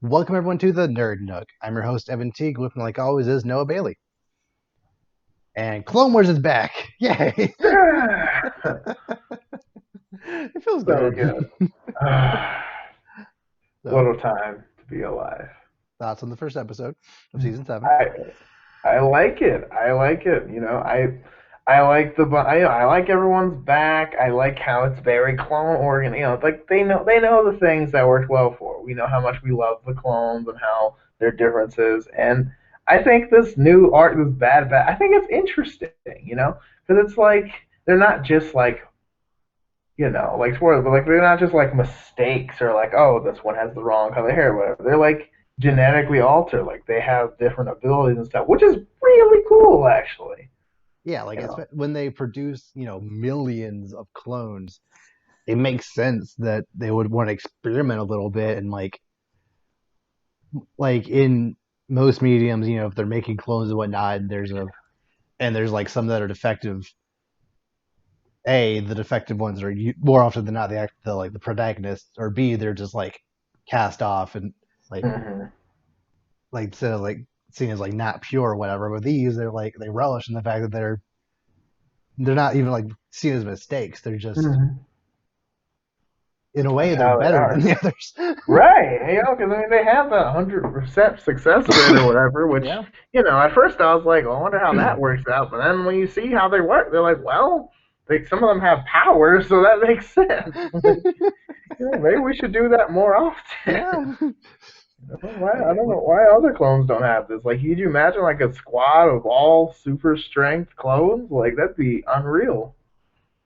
Welcome everyone to the Nerd Nook. I'm your host Evan Teague. With me, like always, is Noah Bailey. And Clone Wars is back! Yay! It feels So good. good. So, Little time to be alive. thoughts on the first episode of season 7? I I like it. I like it. I like I like everyone's back. I like how it's very clone organ. Like they know the things that worked well for. We know how much we love the clones and how their differences. And I think this new art, this bad. I think it's interesting. Because it's like they're not just like like spoilers, but like they're not just like mistakes or like, oh, this one has the wrong color hair or whatever. They're like genetically altered, like they have different abilities and stuff, which is really cool actually. Yeah, like You it's know. when they produce, millions of clones, it makes sense that they would want to experiment a little bit and like in most mediums, if they're making clones and whatnot, and there's like some that are defective. The defective ones are more often than not the protagonists, or B, they're just like cast off and like Hmm. instead of like seen as like not pure or whatever. With these, they're like they relish in the fact that they're not even like seen as mistakes. They're just Hmm. in a way That's they're how they better than are. the others. Right, because I mean they have that 100% success rate or whatever. Which Yeah. at first I was like, well, I wonder how that works out. But then when you see how they work, they're like, well, some of them have powers, so that makes sense. Maybe we should do that more often. Yeah. Why Like I don't know why other clones don't have this. Like, could you imagine like a squad of all super strength clones? Like that'd be unreal.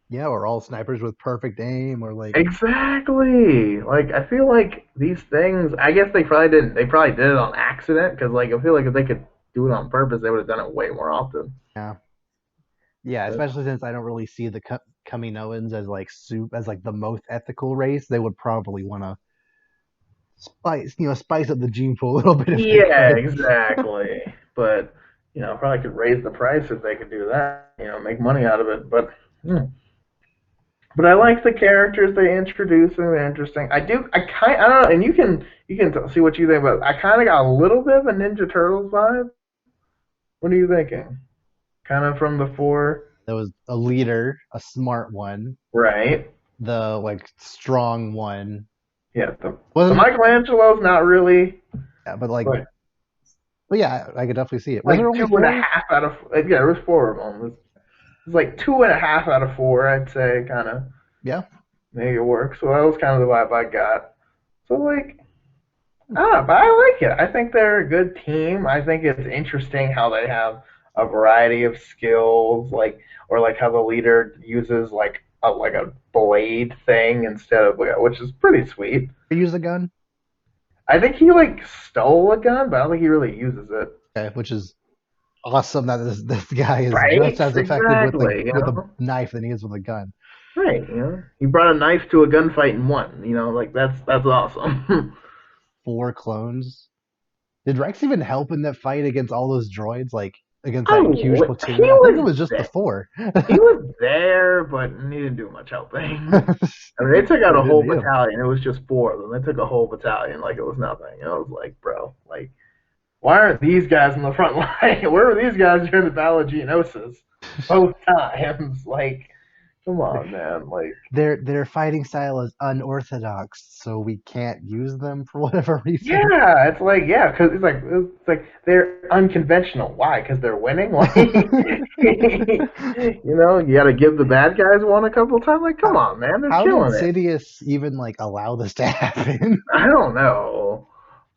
yeah, we're all snipers with perfect aim, or like Exactly. Like I feel like these things. I guess they probably didn't. They probably did it on accident because like I feel like if they could do it on purpose, they would have done it way more often. yeah, yeah. But Especially since I don't really see the Kaminoans as like the most ethical race. They would probably want to spice up the gene pool a little bit if they yeah, could. exactly. But probably could raise the price if they could do that. Make money out of it. But I like the characters they introduce and they're interesting. I don't know, and you can see what you think, but I kind of got a little bit of a Ninja Turtles vibe. What are you thinking? Kind of from the four, There was a leader, a smart one, right? the like strong one. Yeah, the Wasn't Michelangelo's not really, yeah, but like, but but yeah, I could definitely see it. Wasn't there like only two and a four? half out of yeah, there was four of them. It's like two and a half out of four, I'd say, kind of Yeah. make it work. So that was kind of the vibe I got. So like, but I like it. I think they're a good team. I think it's interesting how they have a variety of skills, like or like how the leader uses like a blade thing instead of which is pretty sweet. Use the gun. I think he like stole a gun, but I don't think he really uses it. Okay, which is awesome that this guy is just Right? as effective with Exactly. a knife than he is with a gun. Right. He brought a knife to a gunfight and won. Like that's awesome. 4 clones. Did Rex even help in that fight against all those droids? Like against that huge Oh, he platoon? I think it was was just the there. four. He was there, but he didn't do much helping. I mean, they took out They a didn't whole need him. battalion. It was just four of them. They took a whole battalion like it was nothing. I was like, bro, like, why aren't these guys in the front line? Where were these guys during the Battle of Geonosis? Both times. Like, come on, man. Like, Their fighting style is unorthodox, so we can't use them for whatever reason. yeah, it's like, yeah, because it's like they're unconventional. Why? Because they're winning. Like, you got to give the bad guys one a couple times. Like, come how on, man, they're how did killing it. Sidious even like allow this to happen? I don't know.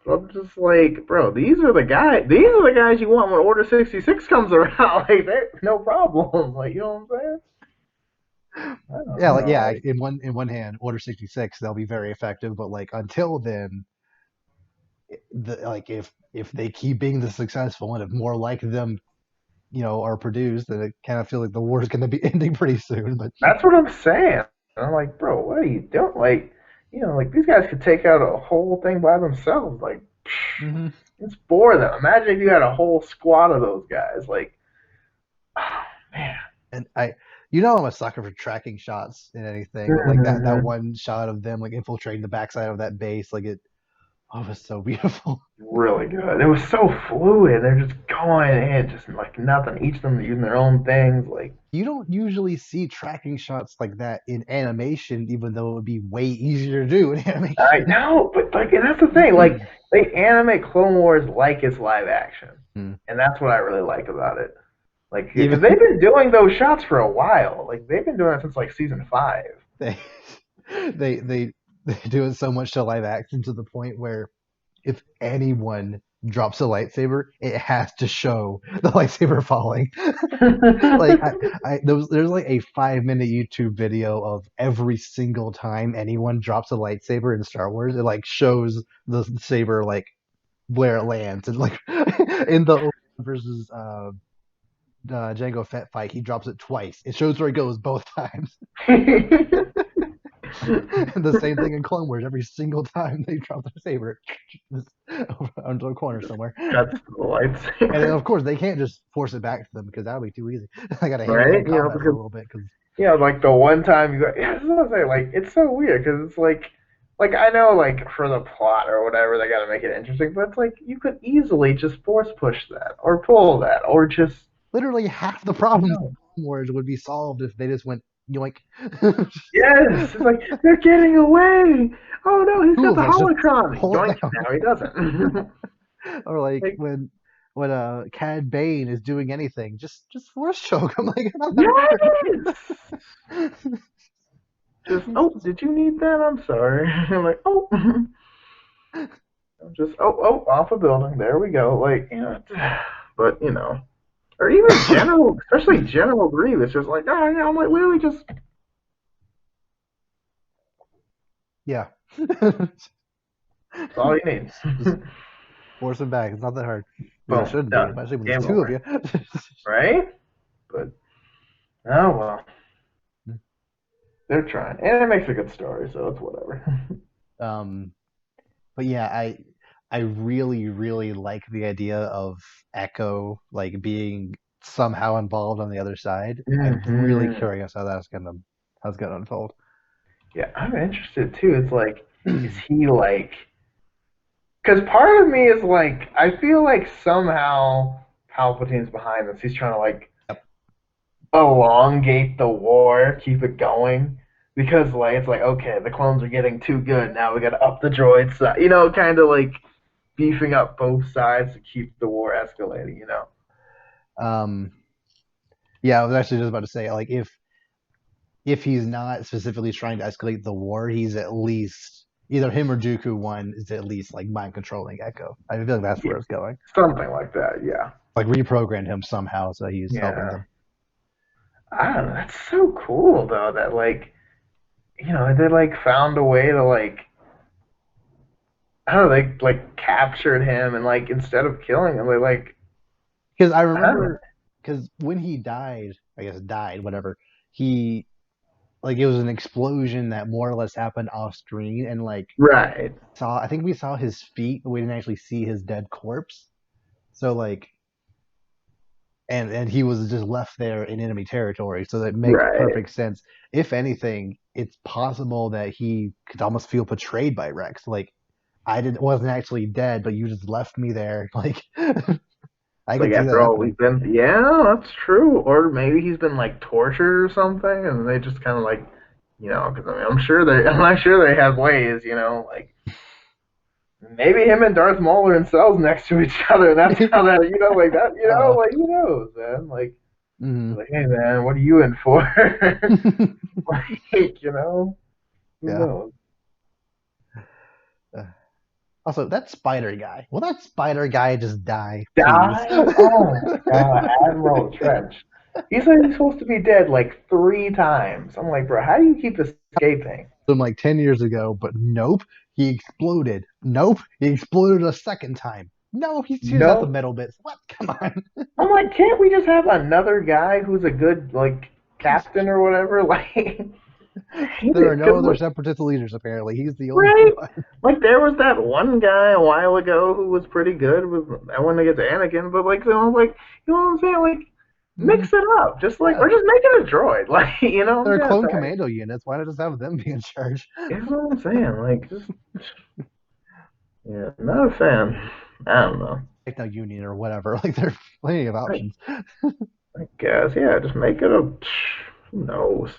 I'm just like, bro, these are the guys. These are the guys you want when Order 66 comes around. Like, no problem. Like, you know what I'm saying? I Yeah, don't like know. yeah, Like, in one hand, Order 66, they'll be very effective, but like until then, like if they keep being the successful and if more like them, are produced, then it kind of feel like the war is going to be ending pretty soon. But that's what I'm saying. And I'm like, bro, what are you doing? Like, like these guys could take out a whole thing by themselves. Like, hmm it's bore them. Imagine if you had a whole squad of those guys. Like, oh, man. and I'm a sucker for tracking shots in anything, but like that Mm-hmm. one shot of them like infiltrating the backside of that base, like it Oh, it was so beautiful. Really good. It was so fluid. They're just going in, just like nothing. Each of them using their own things. Like You don't usually see tracking shots like that in animation, even though it would be way easier to do in I animation. know, but like and that's the thing. Like they animate Clone Wars like it's live action, Hmm. and that's what I really like about it. Like Even because they've been doing those shots for a while. Like they've been doing it since like season five. they they they they do it so much to live action to the point where if anyone drops a lightsaber, it has to show the lightsaber falling. Like there's like a 5 minute YouTube video of every single time anyone drops a lightsaber in Star Wars. It like shows the saber like where it lands, and like in the versus Jango Fett fight, he drops it twice. It shows where it goes both times. And the same thing in Clone Wars. Every single time they drop their saber, under a corner somewhere. Cuts to the And then, lightsaber, of course, they can't just force it back to them because that would be too easy. I got to hand to right? hand combat for a little bit because Like the one time you go, yeah, that's what I'm saying. Like it's so weird because it's like I know like for the plot or whatever they got to make it interesting, but it's like you could easily just force push that or pull that or just literally half the you problems know. in Clone Wars would be solved if they just went yoink. Yes, it's like they're getting away. Oh no, he's Two got of the us just holocron. pull it Yoink! down. Now he doesn't. Or like like when Cad Bane is doing anything, just force choke. I'm like, not that yes. hard. Just did you need that? I'm sorry. I'm like just off a building. There we go. Like but or even General, especially General Grievous, just like I'm like literally just Yeah. that's all you need. Just force him back. It's not that hard. At least it Boom, shouldn't be, done, especially when there's game two of over, you. right? But oh well, they're trying, and it makes a good story, so it's whatever. um, but yeah, I really really like the idea of Echo like being somehow involved on the other side. I'm really hmm curious how it's gonna unfold. Yeah, I'm interested too. It's like, is he like? Because part of me is like, I feel like somehow Palpatine's behind this. He's trying to like Yep. elongate the war, keep it going. Because like it's like okay, the clones are getting too good. Now we got to up the droid side. Kind of like beefing up both sides to keep the war escalating. Um, yeah, I was actually just about to say like if he's not specifically trying to escalate the war, he's at least either him or Dooku one is at least like mind controlling Echo. I feel like that's Yeah, where it's going. something like that. Yeah, Like reprogrammed him somehow so he's helping yeah. them. I don't know. That's so cool though. That like they like found a way to like I don't know. They like captured him and like instead of killing him, they like Because I I don't know. remember because when he died, I guess died, whatever. He like it was an explosion that more or less happened off screen, and like Right. saw I think we saw his feet, but we didn't actually see his dead corpse. So like and he was just left there in enemy territory, so that makes Right. perfect sense. If anything, it's possible that he could almost feel betrayed by Rex. Like I didn't wasn't actually dead, but you just left me there. Like I Like could see that after all we've happening. been, yeah, that's true. Or maybe he's been like tortured or something, and they just kind of like, because I mean, I'm sure they have ways, like maybe him and Darth Maul are in cells next to each other, and that's how that, like that, uh, like who knows, man? mm-hmm. Like, hey, man, what are you in for? Like, who Yeah. knows? Also, that spider guy. Will that spider guy just die, please? Die? Oh my God, Admiral Trench. He said he's supposed to be dead like 3 times. I'm like, bro, how do you keep escaping? From like 10 years ago, but nope, he exploded. Nope, he exploded a second time. No, he's shoots out the No. metal bits. What? Come on. I'm like, can't we just have another guy who's a good like captain or whatever? Like, There are no because other separatist leaders, apparently. He's the only right, one. like there was that one guy a while ago who was pretty good with I want to get to Anakin, but like so I was like, you know what I'm saying? Like, Mm-hmm. mix it up, just like Yeah. or just make it a droid, like I'm They're kind of clone tired. commando units. Why not just have them be in charge? You know what I'm saying? Like, just Yeah, not a fan. I don't know. Techno Union or whatever. Like there's plenty of I, options. I guess, yeah, just make it a. Who knows?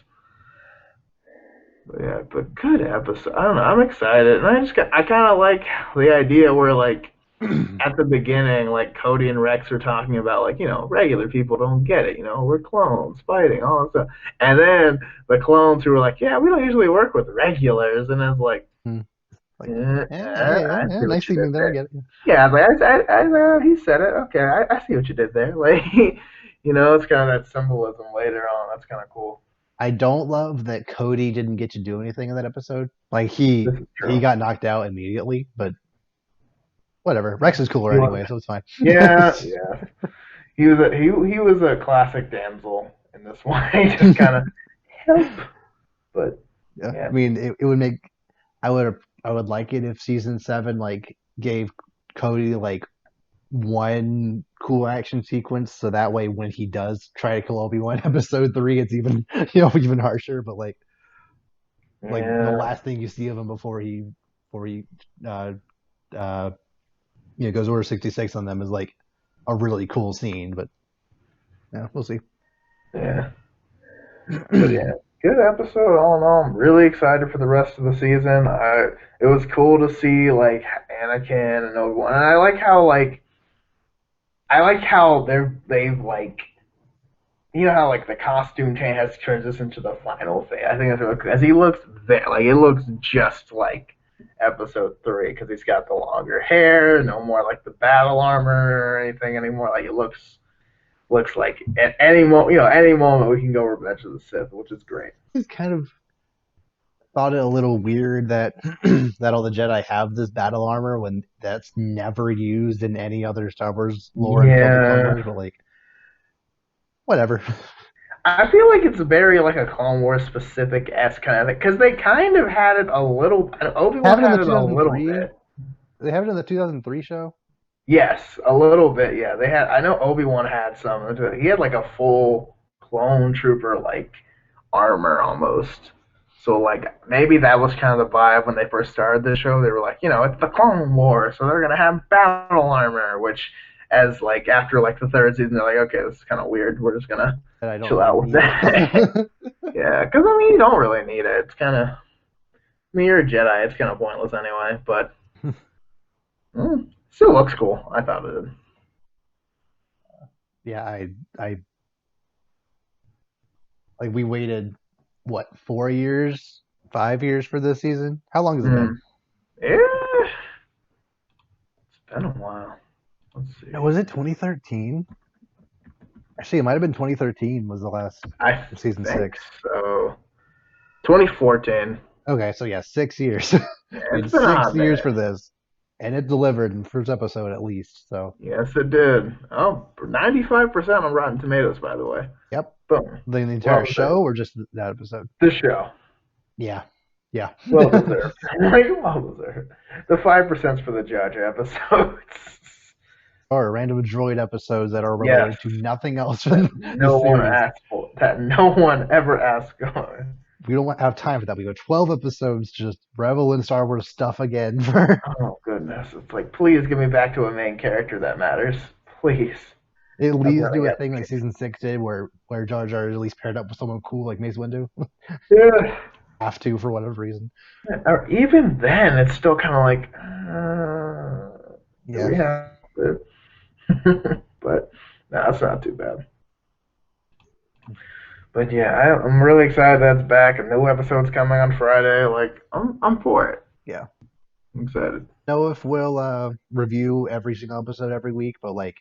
But yeah, but good episode. I don't know. I'm excited, and I kind of like the idea where like at the beginning, like Cody and Rex are talking about like regular people don't get it. We're clones fighting all that stuff, and then the clones who were like, yeah, we don't usually work with regulars, and it's like, Like, yeah, I yeah, see what nice you seeing did you there. I there. get it. Yeah, I was like, he said it. Okay, I see what you did there. Like, it's kind of that symbolism later on. That's kind of cool. I don't love that Cody didn't get to do anything in that episode. Like This he is he true. got knocked out immediately, but whatever. Rex is cooler He was, anyway, so it's fine. yeah, yeah. He was a classic damsel in this one. He just kind of help, but Yeah, I yeah, mean, it would make I would like it if season 7 like gave Cody like one cool action sequence, so that way when he does try to kill Obi-Wan, episode 3, it's even even harsher. But like the yeah, last thing you see of him before he uh uh goes Order 66 on them is like a really cool scene. But yeah, we'll see. yeah. But yeah, good episode all in all. I'm really excited for the rest of the season. It was cool to see like Anakin and Obi-Wan. And I like how they've like how like the costume change has transitioned to the final thing. I think that's really cool. As he looks there, like it looks just like episode 3 because he's got the longer hair, no more like the battle armor or anything anymore. Like it looks like at any moment we can go Revenge of the Sith, which is great. Just kind of thought it a little weird that that all the Jedi have this battle armor when that's never used in any other Star Wars lore until the Clone Wars. Yeah, But like, whatever. I feel like it's very like a Clone Wars specific s kind of thing because they kind of had it a little. Obi Have Wan it in the had it a little 2003. bit. They have it in the 2003 show. Yes, a little bit. Yeah, they had. I know Obi Wan had some. He had like a full clone trooper like armor almost. So like maybe that was kind of the vibe when they first started the show. They were like, it's the Clone Wars, so they're gonna have battle armor. Which, as like after like the third season, they're like, okay, this is kind of weird. We're just gonna That I don't chill really out with need. that. Yeah, because I mean, you don't really need it. It's kind of. I mean, you're a Jedi. It's kind of pointless anyway. But still looks cool. I thought it did. Yeah, I like we waited what 4 years, 5 years for this season. How long has it been? Mm. Yeah, it's been a while. Let's see. No, was it 2013? Actually, it might have been 2013 was the last I season think 6. so. 2014. Okay, so yeah, 6 years. Yeah, We it's had been a six hot years minute. for this, and it delivered in the first episode at least. So, Yes, it did. Oh, 95% on Rotten Tomatoes, by the way. yep. Boom. The Well entire deserved. show or just that episode? The show. Yeah, yeah. Well deserved. Like, well deserved. The 5%'s for the judge episodes. Or random droid episodes that are Yes. related to nothing else That from the no one series. asked for. That no one ever asked for. We don't have time for that. We go 12 episodes to just revel in Star Wars stuff again for Oh goodness. It's like please get me back to a main character that matters. Please. at I'm least running do a out thing of like kids. season 6 did where Jar Jar is at least paired up with someone cool like Mace Windu. Yeah. Have to for whatever reason. Or even then, it's still kind of like, do Yeah. we have to? But no, it's not too bad. But yeah, I'm really excited that's back. A new episode's coming on Friday. Like, I'm for it. Yeah. I'm excited. Know if we'll review every single episode every week, but like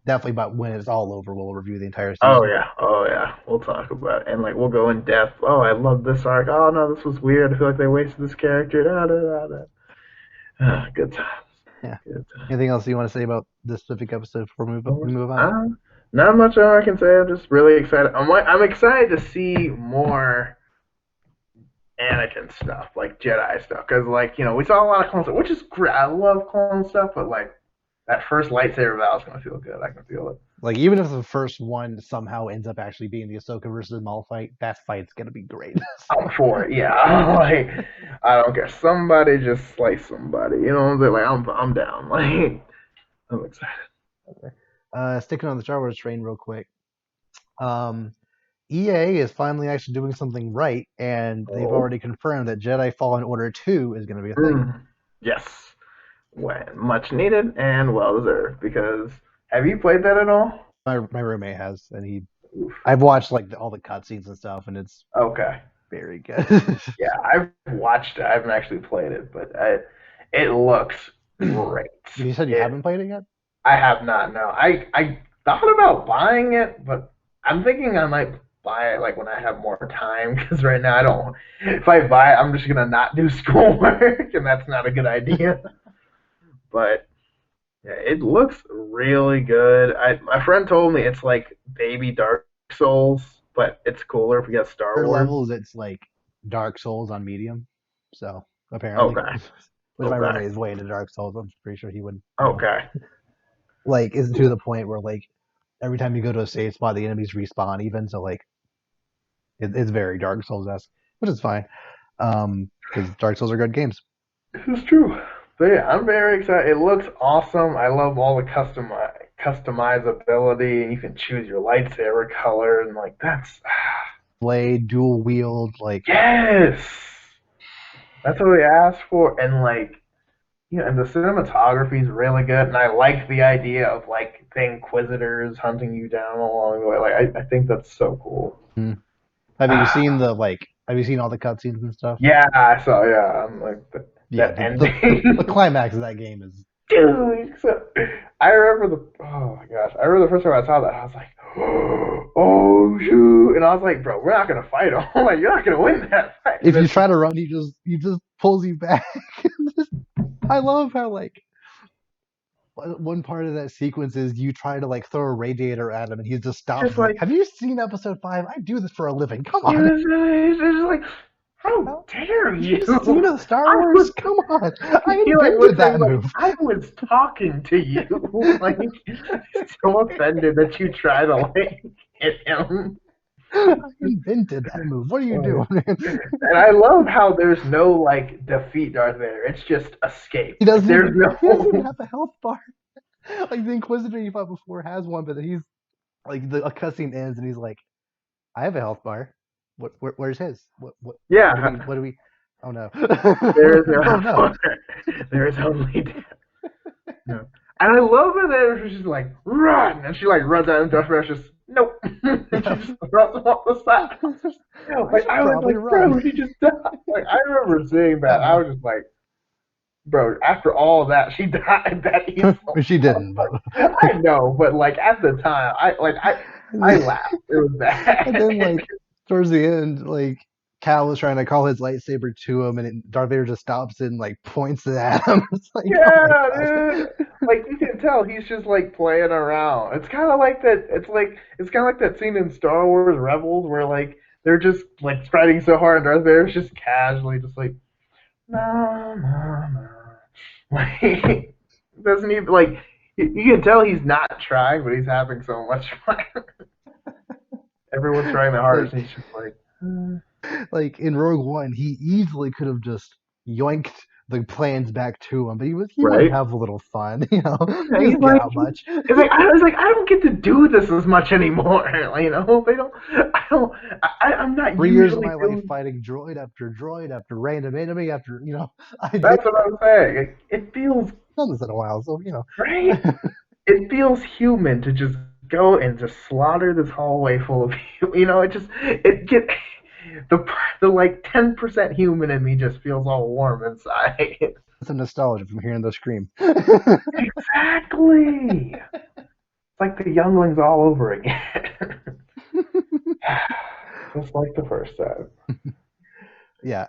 definitely about when it's all over, we'll review the entire Oh season. yeah, oh yeah. We'll talk about it. And like we'll go in depth. Oh, I love this arc. Oh no, this was weird. I feel like they wasted this character. Da, da, da, da. Good times. Yeah. Good times. Anything else you want to say about this specific episode before we move on? Uh, Not much more I can say. I'm just really excited. I'm excited to see more Anakin stuff, like Jedi stuff, because like we saw a lot of clone stuff, which is great. I love clone stuff, but like that first lightsaber battle is gonna feel good. I can feel it. Like even if the first one somehow ends up actually being the Ahsoka versus Maul fight, that fight's gonna be great. I'm for it. Yeah, like I don't care. Somebody just slice somebody. You know what I'm saying? Like I'm down. Like I'm excited. Sticking on the Star Wars train real quick. Um, EA is finally actually doing something right, and they've Oh, already confirmed that Jedi Fallen Order 2 is going to be a thing. mm, yes. When much needed and well deserved. Because have you played that at all? My roommate has, and Oof. I've watched like all the cutscenes and stuff, and it's Okay. very good. Yeah, I've watched it. I haven't actually played it, but it looks great. You said you It haven't played it yet? I have not. No, I thought about buying it, but I'm thinking I might buy it like when I have more time because right now I don't. If I buy it, I'm just gonna not do schoolwork, and that's not a good idea. But yeah, it looks really good. My friend told me it's like baby Dark Souls, but it's cooler if we get Star For Wars. levels, it's like Dark Souls on medium. So apparently, Okay, which my okay, roommate is way into Dark Souls. I'm pretty sure he would, okay. like, is to the point where like every time you go to a safe spot, the enemies respawn even. So like it's very Dark Souls esque, which is fine. Because Dark Souls are good games. This is true. But yeah, I'm very excited. It looks awesome. I love all the customizability, and you can choose your lightsaber color, and like that's Blade, dual wield, like yes, that's what we asked for. And like and the cinematography is really good, and I like the idea of like the Inquisitors hunting you down along the way. Like I think that's so cool. hmm. Have you seen the like? Have you seen all the cutscenes and stuff? Yeah, I saw. Yeah, I'm like Yeah, that the ending. climax of that game is Dude, so, I remember the oh my gosh, I remember the first time I saw that, I was like, oh shoot, and I was like, bro, we're not gonna fight him. I'm like, you're not gonna win that fight. And if you it's try to run, he just pulls you back. I love how like one part of that sequence is you try to like throw a radiator at him and he just stops just and like, like have you seen episode 5? I do this for a living. Come it on. was, it's just like, how Have dare you you? seen a Star I Wars? was Come on. I he like invented looks at me that like move. I was talking to you. Like so offended that you try to like hit him. I invented that move. What are you doing? And I love how there's no like defeat Darth Vader. It's just escape. he Like doesn't there's even he doesn't even no have a health bar. Like the Inquisitor you fought before has one, but he's like the a cutscene ends and he's like, I have a health bar. Where's his? yeah. What do we oh no. There is Oh no no. fun. There is only death. No. And I love it that she's like run, and she like runs out, and Darth Vader's just nope, and she Yeah. just throws him off the side. I Like should I was probably like, run. bro, he just died. Like I remember seeing that. I Uh, was just like, bro, after all that, she died that easily. she didn't, but I know, but like at the time, I laughed. It was and bad. then like towards the end, like Cal was trying to call his lightsaber to him, and Darth Vader just stops and like points it at him. It's like, oh my Yeah, gosh. dude. Like you can tell he's just like playing around. It's kind of like that. It's kind of like that scene in Star Wars Rebels where like they're just like fighting so hard, and Darth Vader's just casually just like no, no, no. Like doesn't even like you can tell he's not trying, but he's having so much fun. Everyone's trying the hardest, like and he's just like. like in Rogue One, he easily could have just yoinked the plans back to him, but he wanted to Right? have a little fun, Yeah, He he's doesn't care like, how much. I was like, I don't get to do this as much anymore. Like, they don't. I don't. I'm not 3 years of usually my life doing. fighting droid after random enemy after I did That's what I'm saying. It feels done this in a while, so right. It feels human to just go and just slaughter this hallway full of you. It just it get the the like 10% human in me just feels all warm inside. some nostalgia from hearing those scream. Exactly. It's like the younglings all over again. Just like the first time. Yeah,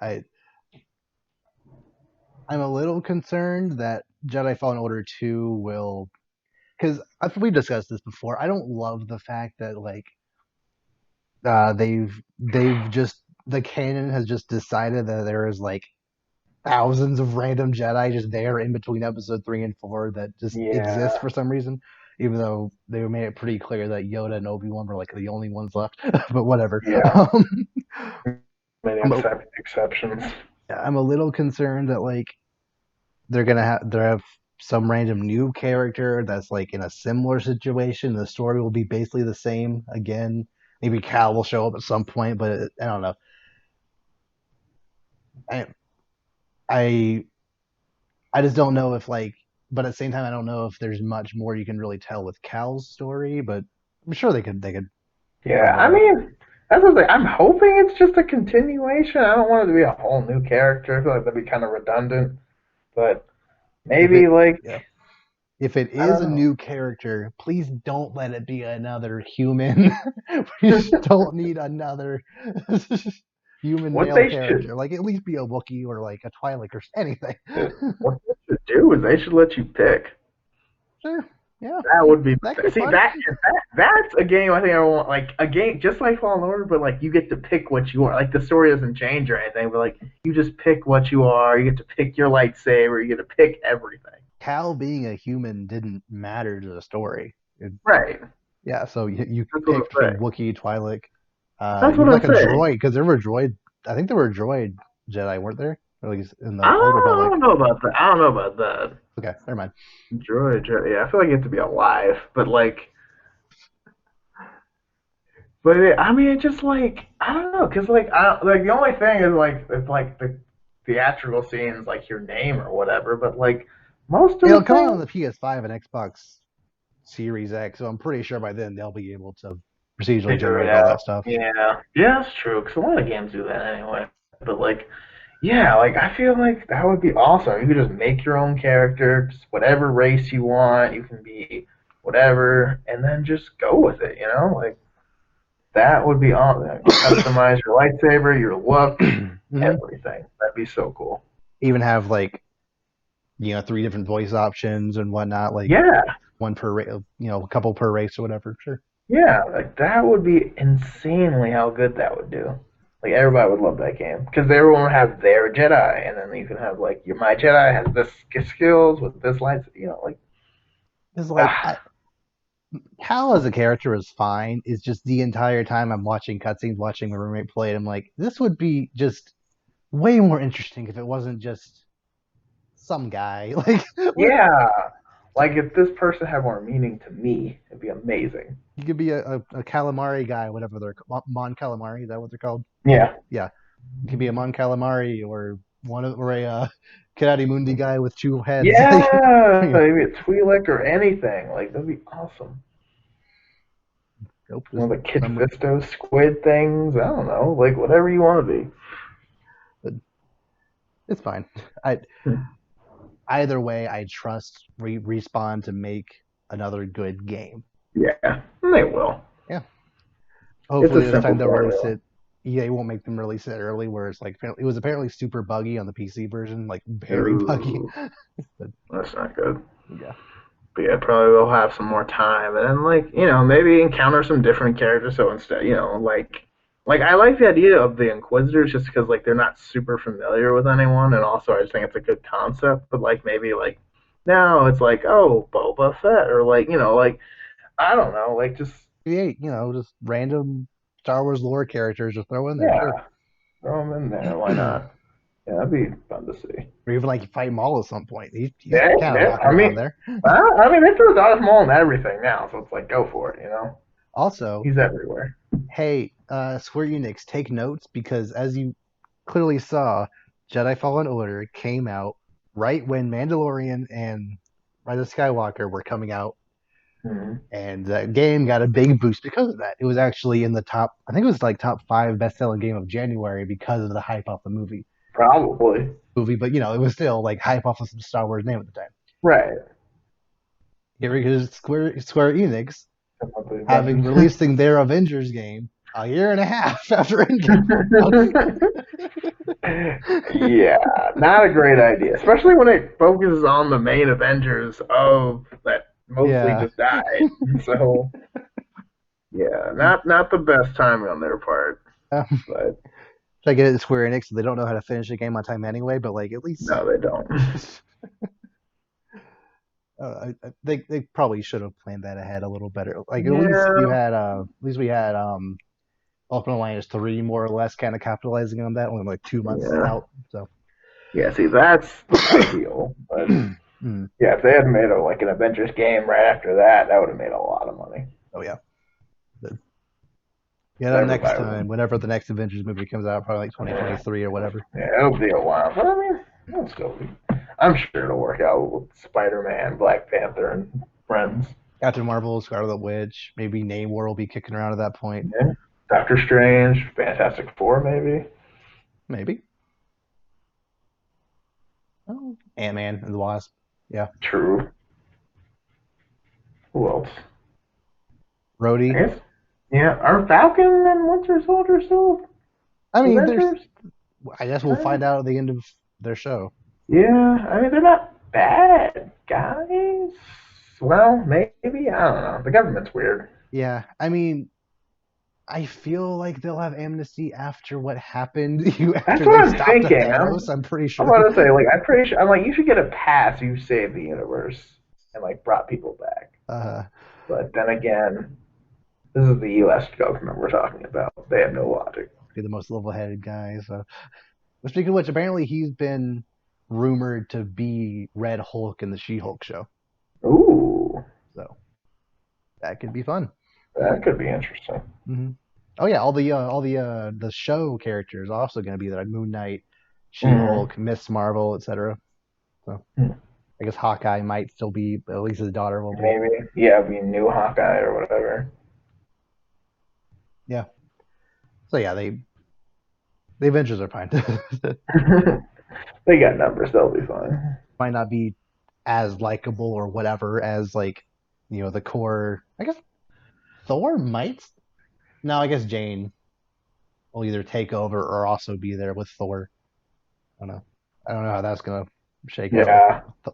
I'm a little concerned that Jedi Fallen Order 2 will, because we discussed this before. I don't love the fact that like they've just the canon has just decided that there is like thousands of random Jedi just there in between episode 3 and 4 that just exist Yeah. for some reason. even though they made it pretty clear that Yoda and Obi-Wan were like the only ones left. But whatever. Yeah, many I'm a, exceptions. I'm a little concerned that like they have some random new character that's like in a similar situation. The story will be basically the same again. Maybe Cal will show up at some point, but I don't know. I I I just don't know if like, but at the same time, I don't know if there's much more you can really tell with Cal's story. But I'm sure they could Yeah, find a I way. mean, that's what I'm hoping it's just a continuation. I don't want it to be a whole new character. I feel like that'd be kind of redundant. But If maybe it like yeah, if it I is don't a know. new character, please don't let it be another human. We just don't need another human What male they should character. Like at least be a Wookiee or like a Twi'lek or anything. what they should do is they should let you pick. Sure, yeah, That would be that could be see fun. that's a game I think I want like a game just like Fallen Order, but like you get to pick what you are. Like the story doesn't change or anything, but like you just pick what you are. You get to pick your lightsaber. You get to pick everything. Cal being a human didn't matter to the story. Right. Yeah, so you That's what pick I'm between saying. Wookiee, Twi'lek, That's what even I'm like a saying. droid, because there were droid. I think there were droid Jedi, weren't there? Or at least in the I Old Republic. don't know about that. I don't know about that. Okay, never mind. Yeah, I feel like you have to be alive, but like, I mean, it's just like I don't know, cause like the only thing is like it's like the theatrical scenes, like your name or whatever, but like most of It'll the come out on things the PS5 and Xbox Series X, so I'm pretty sure by then they'll be able to procedurally figure it generate all that out. stuff. Yeah, yeah, that's true. Cause a lot of games do that anyway. But like, yeah, like I feel like that would be awesome. You could just make your own character, just whatever race you want. You can be whatever, and then just go with it. You know, like that would be awesome. Customize your lightsaber, your look, Hmm. everything. That'd be so cool. Even have like three different voice options and whatnot, like Yeah, one per a couple per race or whatever. Sure. yeah, like that would be insanely how good that would do. Like everybody would love that game because everyone would have their Jedi, and then you can have like your my Jedi has this skills with this lights. You know, like It's like ah, Cal as a character is fine. It's just the entire time I'm watching cutscenes, watching my roommate play it, I'm like, this would be just way more interesting if it wasn't just some guy. Like, yeah. Like if this person had more meaning to me, it'd be amazing. you could be a calamari guy, whatever they're Mon Calamari. Is that what they're called? Yeah, Yeah, you could be a Mon Calamari or a Karate Mundi guy with two heads. Like, yeah. you know, Maybe a Twi'lek or anything. Like that'd be awesome. nope, just One of the Kit some. Fisto squid things. I don't know. Like whatever you want to be. But it's fine. I Either way, I trust Respawn to make another good game. Yeah, they will. Yeah. It's Hopefully a this time simple they'll release formula. it. EA won't make them release it early, where it's like it was apparently super buggy on the PC version, like very buggy. Ooh, But that's not good. yeah, But yeah, probably they'll have some more time, and then like maybe encounter some different characters. So instead, like I like the idea of the Inquisitors just because like they're not super familiar with anyone, and also I just think it's a good concept. But like maybe like now it's like oh Boba Fett or like like I don't know like just create just random Star Wars lore characters to throw in there, yeah sure. throw them in there. Why not? Yeah, that'd be fun to see. Or even like fight Maul at some point. He's Yeah, kind of yeah. walking around there. I mean, they threw Darth Maul and everything now, so it's like go for it. Also, He's everywhere. hey, Square Enix, take notes because as you clearly saw, Jedi Fallen Order came out right when Mandalorian and Rise of Skywalker were coming out, Hmm. and that game got a big boost because of that. It was actually in the top, I think it was like top five best-selling game of January because of the hype off the Probably. movie. But it was still like hype off of the Star Wars name at the time. Right. Here because Square Enix Come up with a bunch having of- releasing their Avengers game a year and a half after Endgame came yeah, not a great idea, especially when it focuses on the main Avengers of that mostly Yeah. just died. So yeah, not the best timing on their part, Um, but I get it, Square Enix, they don't know how to finish a game on time anyway, but like at least no, they don't. They probably should have planned that ahead a little better. Like Yeah, at least we had Ultimate Alliance 3 more or less kind of capitalizing on that, only like 2 months yeah, out. So yeah. See, that's ideal. But Mm. yeah, if they had made a like an Avengers game right after that, that would have made a lot of money. Oh yeah. Yeah, that next Everybody time, would. whenever the next Avengers movie comes out, probably like Yeah, 2023 or whatever. yeah, it'll be a while, but I mean, it'll still be. I'm sure it'll work out with Spider-Man, Black Panther, and friends. Captain Marvel, Scarlet Witch, maybe Namor will be kicking around at that point. Yeah, Doctor Strange, Fantastic Four, maybe. Maybe. Oh, Ant-Man and the Wasp. Yeah. True. Who else? I Rhodey. guess. Yeah, are Falcon and Winter Soldier still I mean, Avengers? I guess we'll Kind find of. out at the end of their show. Yeah, I mean they're not bad guys. Well, maybe I don't know. The government's weird. Yeah. I mean, I feel like they'll have amnesty after what happened That's after what they I'm stopped at thinking. Thanos. I'm pretty I'm sure. about to say like I'm pretty sure I'm like you should get a pass. You saved the universe and like brought people back. Uh, But then again, this is the U.S. government we're talking about. They have no logic. be the most level-headed guy. So, but speaking of which, apparently he's been rumored to be Red Hulk in the She-Hulk show. Ooh, So that could be fun. that could be interesting. hmm Oh yeah, the show characters are also going to be there, like Moon Knight, Mm. She-Hulk, Miss Marvel, etc. So I guess Hawkeye might still be, at least his daughter will be. Maybe, yeah, be new Hawkeye or whatever. Yeah. So yeah, the Avengers are fine. They got numbers. They'll be fine. Might not be as likable or whatever as like the core. I guess Thor might. No, I guess Jane will either take over or also be there with Thor. I don't know. I don't know how that's gonna shake out with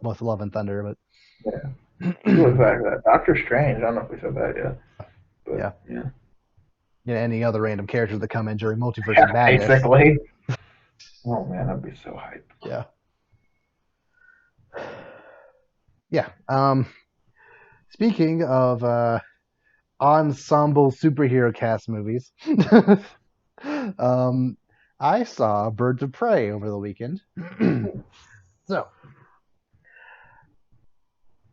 Yeah, Love and Thunder, yeah. but Who was that? Doctor Strange. I don't know if we said that yet, but yeah. yeah, Any other random characters that come in during Multiverse of yeah, Madness. basically. Oh man, I'd be so hyped. Yeah. Yeah. Speaking of ensemble superhero cast movies, um, I saw Birds of Prey over the weekend. So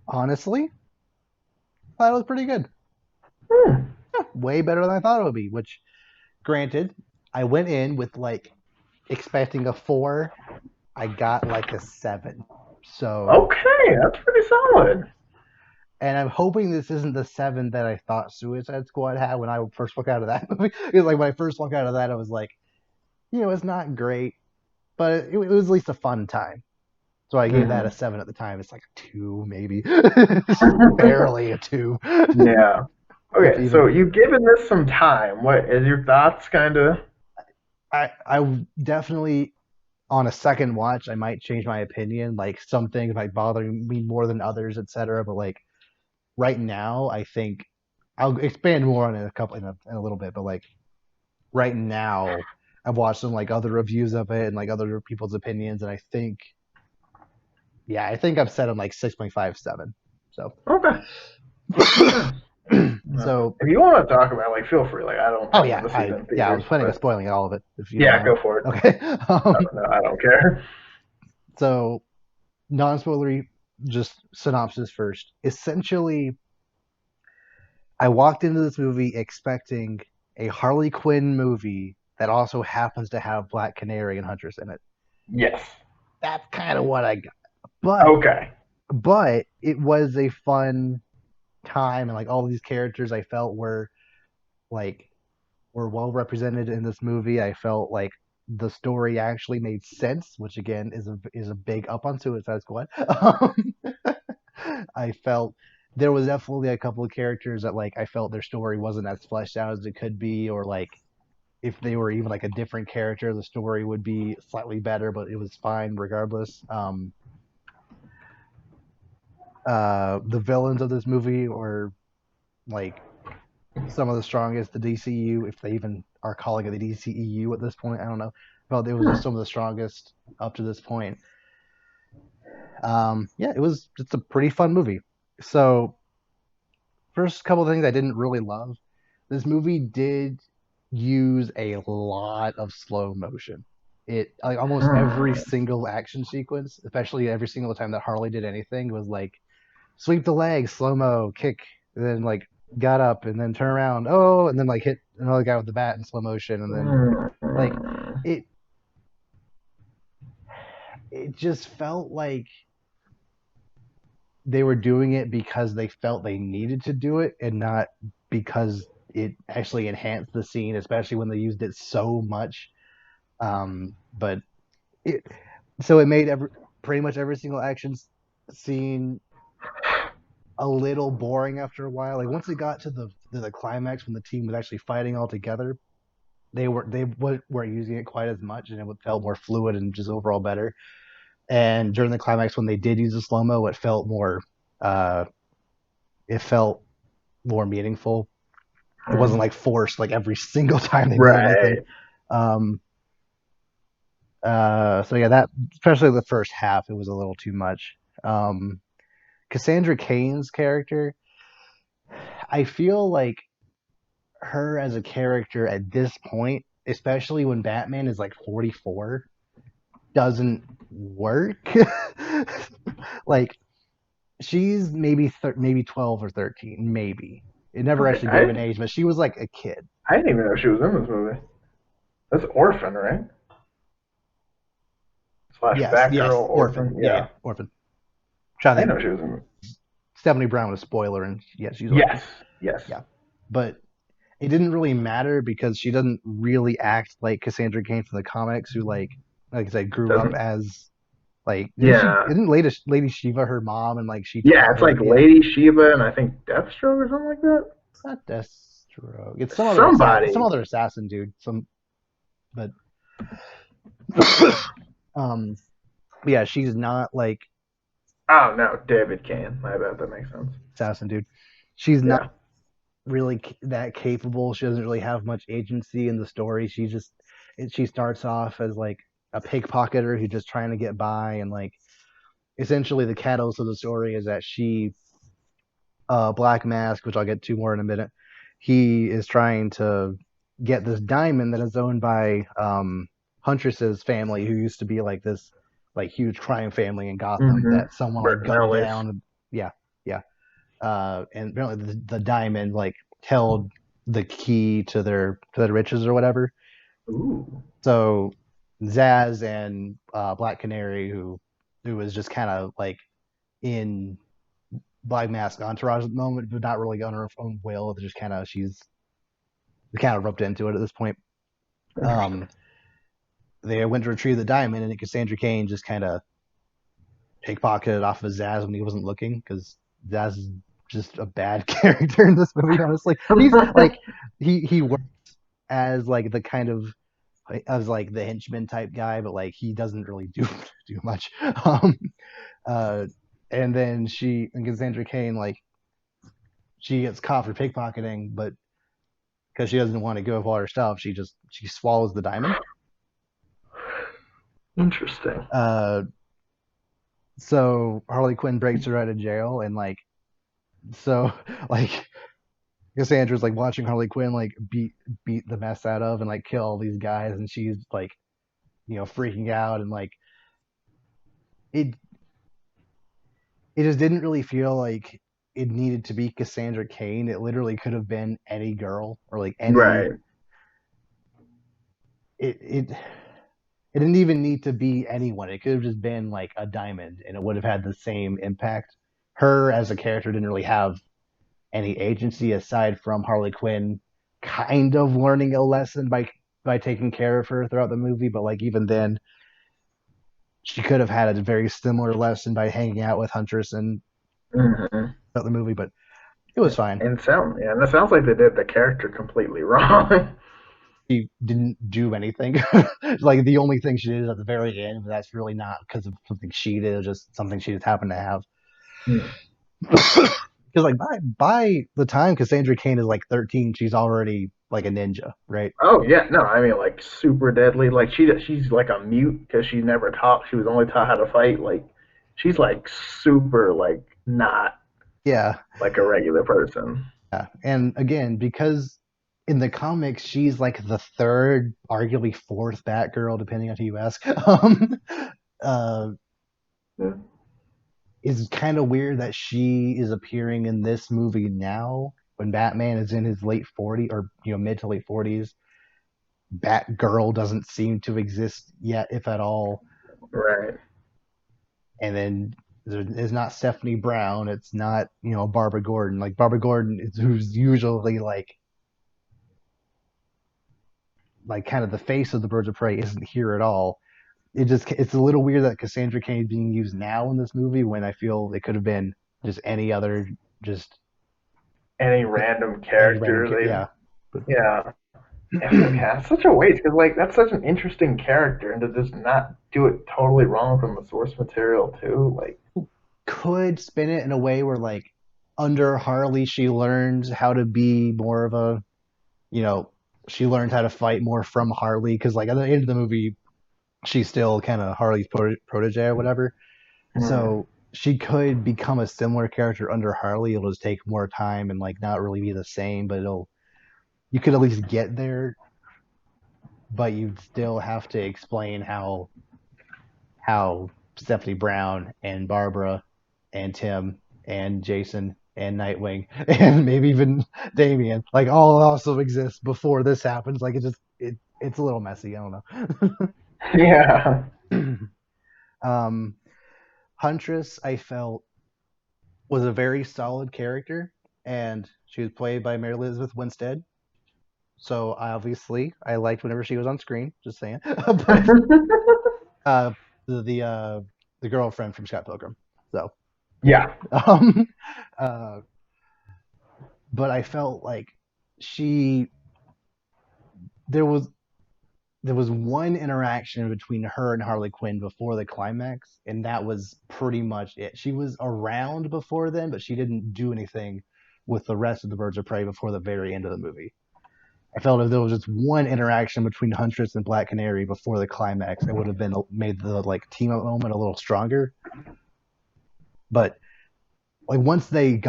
honestly, I thought it was pretty good. Hmm. Yeah, way better than I thought it would be. Which, granted, I went in with like expecting a 4. I got like a 7. So, Okay, that's pretty solid. and I'm hoping this isn't the 7 that I thought Suicide Squad had when I first walked out of that movie. Because like when I first walked out of that, I was like, it's not great, but it was at least a fun time. So I gave that a Hmm. 7 at the time. It's like a 2, maybe, barely a 2, Yeah. if Okay, so even. you've given this some time. What is your thoughts? Kind of. I definitely on a second watch I might change my opinion. Like some things might bother me more than others, etc. But like right now, I think I'll expand more on it in a little bit. But like right now, I've watched some like other reviews of it and like other people's opinions, and I think I think I've set them like 6.57. So Okay. Okay. so If you want to talk about, like, feel free. Like, I don't oh think I'm yeah, gonna see it in I was theaters, planning on but spoiling all of it if you don't yeah, mind. go for it. Okay. No, I don't care. So non-spoilery, just synopsis first. Essentially, I walked into this movie expecting a Harley Quinn movie that also happens to have Black Canary and Huntress in it. Yes. That's kind of what I got. But Okay. it was a fun time, and like all these characters I felt like were well represented in this movie. I felt like the story actually made sense, which again is a big up on Suicide Squad. I felt there was definitely a couple of characters that like I felt their story wasn't as fleshed out as it could be, or like if they were even like a different character, the story would be slightly better, but it was fine regardless. The villains of this movie were like some of the strongest the DCU, if they even are calling it the DCEU at this point. I don't know. But it was just Hmm. some of the strongest up to this point. Yeah, it was just a pretty fun movie. So first couple of things I didn't really love. This movie did use a lot of slow motion. It like almost every Hmm. single action sequence, especially every single time that Harley did anything, was like sweep the leg, slow mo, kick, and then like got up and then turn around, oh, and then like hit another guy with the bat in slow motion, and then like Hmm. it it just felt like they were doing it because they felt they needed to do it and not because it actually enhanced the scene, especially when they used it so much. But it so it made pretty much every single action scene a little boring after a while. Like once it got to the climax when the team was actually fighting all together, they weren't using it quite as much, and it felt more fluid and just overall better. And during the climax when they did use the slow mo, uh, it felt more meaningful. It wasn't like forced like every single time they did anything. Right. Um, so yeah, that especially the first half, it was a little too much. Um, Cassandra Cain's character, I feel like her as a character at this point, especially when Batman is like 44, doesn't work. Like she's maybe 12 or 13, maybe. It never Okay. actually gave an age, but she was like a kid. I didn't even know she was in this movie. That's Orphan, right? Slash Yes, Batgirl orphan. Orphan. Yeah, Yeah. orphan. Trying I to didn't think. know she was in it. Stephanie Brown was a spoiler, and yeah, she's orphan. Yes. Yes. Yeah, but it didn't really matter because she doesn't really act like Cassandra Cain from the comics, who like I said, grew up Doesn't. as like Yeah. isn't Lady Shiva her mom, and like she Yeah, taught it's her, like yeah. Lady Shiva and I think Deathstroke or something like that. It's not Deathstroke. It's some Somebody. other assassin dude. But um, yeah, she's not like Oh no, David Kane. My bad. That makes sense. assassin dude. She's not Yeah. really that capable. She doesn't really have much agency in the story. She starts off as like a pickpocketer who's just trying to get by, and like essentially the catalyst of the story is that Black Mask, which I'll get to more in a minute, he is trying to get this diamond that is owned by Huntress's family, who used to be like this like huge crime family in Gotham Mm-hmm. that someone like Burton gunned Ellis. down. Yeah, yeah. And apparently the diamond like held the key to their riches or whatever. Ooh. So Zaz and Black Canary, who was just kind of like in Black Mask entourage at the moment, but not really on her own will. Just she's kind of roped into it at this point. Interesting. Um, they went to retrieve the diamond, and Cassandra Cain just kind of pickpocketed off of Zaz when he wasn't looking because Zaz is just a bad character in this movie. Honestly, he's like he works as like the kind of as like the henchman type guy, but like he doesn't really do much. Uh, and then Cassandra Cain, like she gets caught for pickpocketing, but because she doesn't want to go with all her stuff, she swallows the diamond. Interesting. Uh, so Harley Quinn breaks her out of jail, and like so like Cassandra's like watching Harley Quinn like beat the mess out of and like kill all these guys, and she's like freaking out, and like it it just didn't really feel like it needed to be Cassandra Cain. It literally could have been any girl or like any Right. it it didn't even need to be anyone. It could have just been like a diamond and it would have had the same impact. Her as a character didn't really have any agency aside from Harley Quinn kind of learning a lesson by taking care of her throughout the movie, but like even then she could have had a very similar lesson by hanging out with Huntress and Mm-hmm. throughout the movie, but it was fine. And it sounds like they did the character completely wrong. She didn't do anything. Like the only thing she did is at the very end, but that's really not because of something she did, it was just something she just happened to have. Hmm. Because like by the time Cassandra Cain is like 13, she's already like a ninja, right? Oh yeah, no, I mean like super deadly. Like she's like a mute because she never taught. She was only taught how to fight. Like She's like super like not Yeah, like a regular person. yeah. And again, because in the comics she's like the third, arguably fourth Batgirl, depending on who you ask. Uh, Yeah. it's kind of weird that she is appearing in this movie now when Batman is in his late 40s or mid to late 40s. Batgirl doesn't seem to exist yet, if at all. Right. And then it's not Stephanie Brown. It's not Barbara Gordon. Like Barbara Gordon is who's usually like kind of the face of the Birds of Prey isn't here at all. It's a little weird that Cassandra Cain is being used now in this movie when I feel it could have been just any other just Any random any random character they, yeah. But yeah. Yeah, it's such a waste because like that's such an interesting character, and to just not do it totally wrong from the source material too, like could spin it in a way where like under Harley she learns how to be more of a you know she learns how to fight more from Harley because like at the end of the movie she's still kind of Harley's protege or whatever. hmm. So she could become a similar character under Harley. It'll just take more time and like not really be the same, but it'll you could at least get there, but you'd still have to explain how Stephanie Brown and Barbara and Tim and Jason and Nightwing and maybe even Damian like all also exist before this happens. Like it's a little messy. I don't Yeah. know. Huntress, I felt was a very solid character, and she was played by Mary Elizabeth Winstead. So obviously, I liked whenever she was on screen. Just saying, but uh, the girlfriend from Scott Pilgrim. So, Yeah. um, uh, but I felt like she there was there was one interaction between her and Harley Quinn before the climax, and that was pretty much it. She was around before then, but she didn't do anything with the rest of the Birds of Prey before the very end of the movie. I felt if there was just one interaction between Huntress and Black Canary before the climax, it would have been made the like team up moment a little stronger. But like once they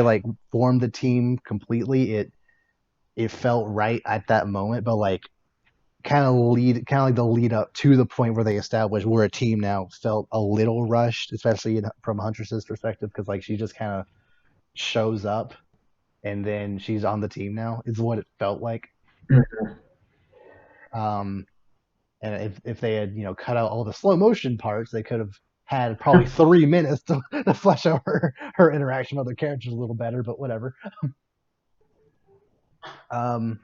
like formed the team completely, it felt right at that moment. But like kind of like the lead up to the point where they established we're a team now felt a little rushed, especially from Huntress's perspective, because like she just kind of shows up and then she's on the team now is what it felt like. Um, and if they had cut out all the slow motion parts, they could have had probably 3 minutes to flesh out her interaction with other characters a little better. But whatever. Um,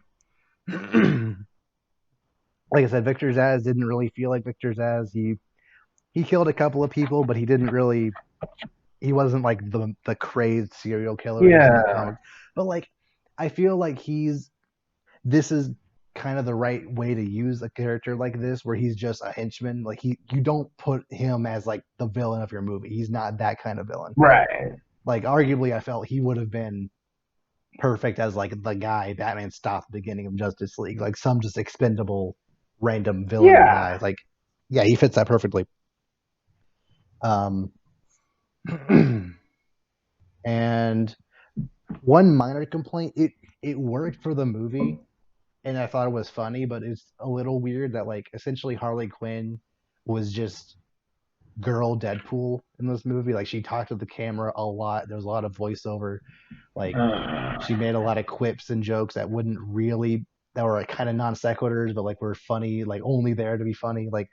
like I said, Victor Zaz didn't really feel like Victor Zaz. He killed a couple of people, but he didn't really. He wasn't like the crazed serial killer he is in the Yeah. comics. But like, I feel like this is kind of the right way to use a character like this, where he's just a henchman. Like you don't put him as like the villain of your movie. He's not that kind of villain. Right. Like arguably, I felt he would have been perfect as like the guy Batman stopped at the beginning of Justice League, like some just expendable random villain guy. Yeah. Like, yeah, he fits that perfectly. Um, and one minor complaint, it worked for the movie, and I thought it was funny, but it's a little weird that like essentially Harley Quinn was just girl Deadpool in this movie. Like she talked to the camera a lot. There was a lot of voiceover. Like Uh, she made a lot of quips and jokes that were like kind of non sequiturs, but like were funny, like only there to be funny. Like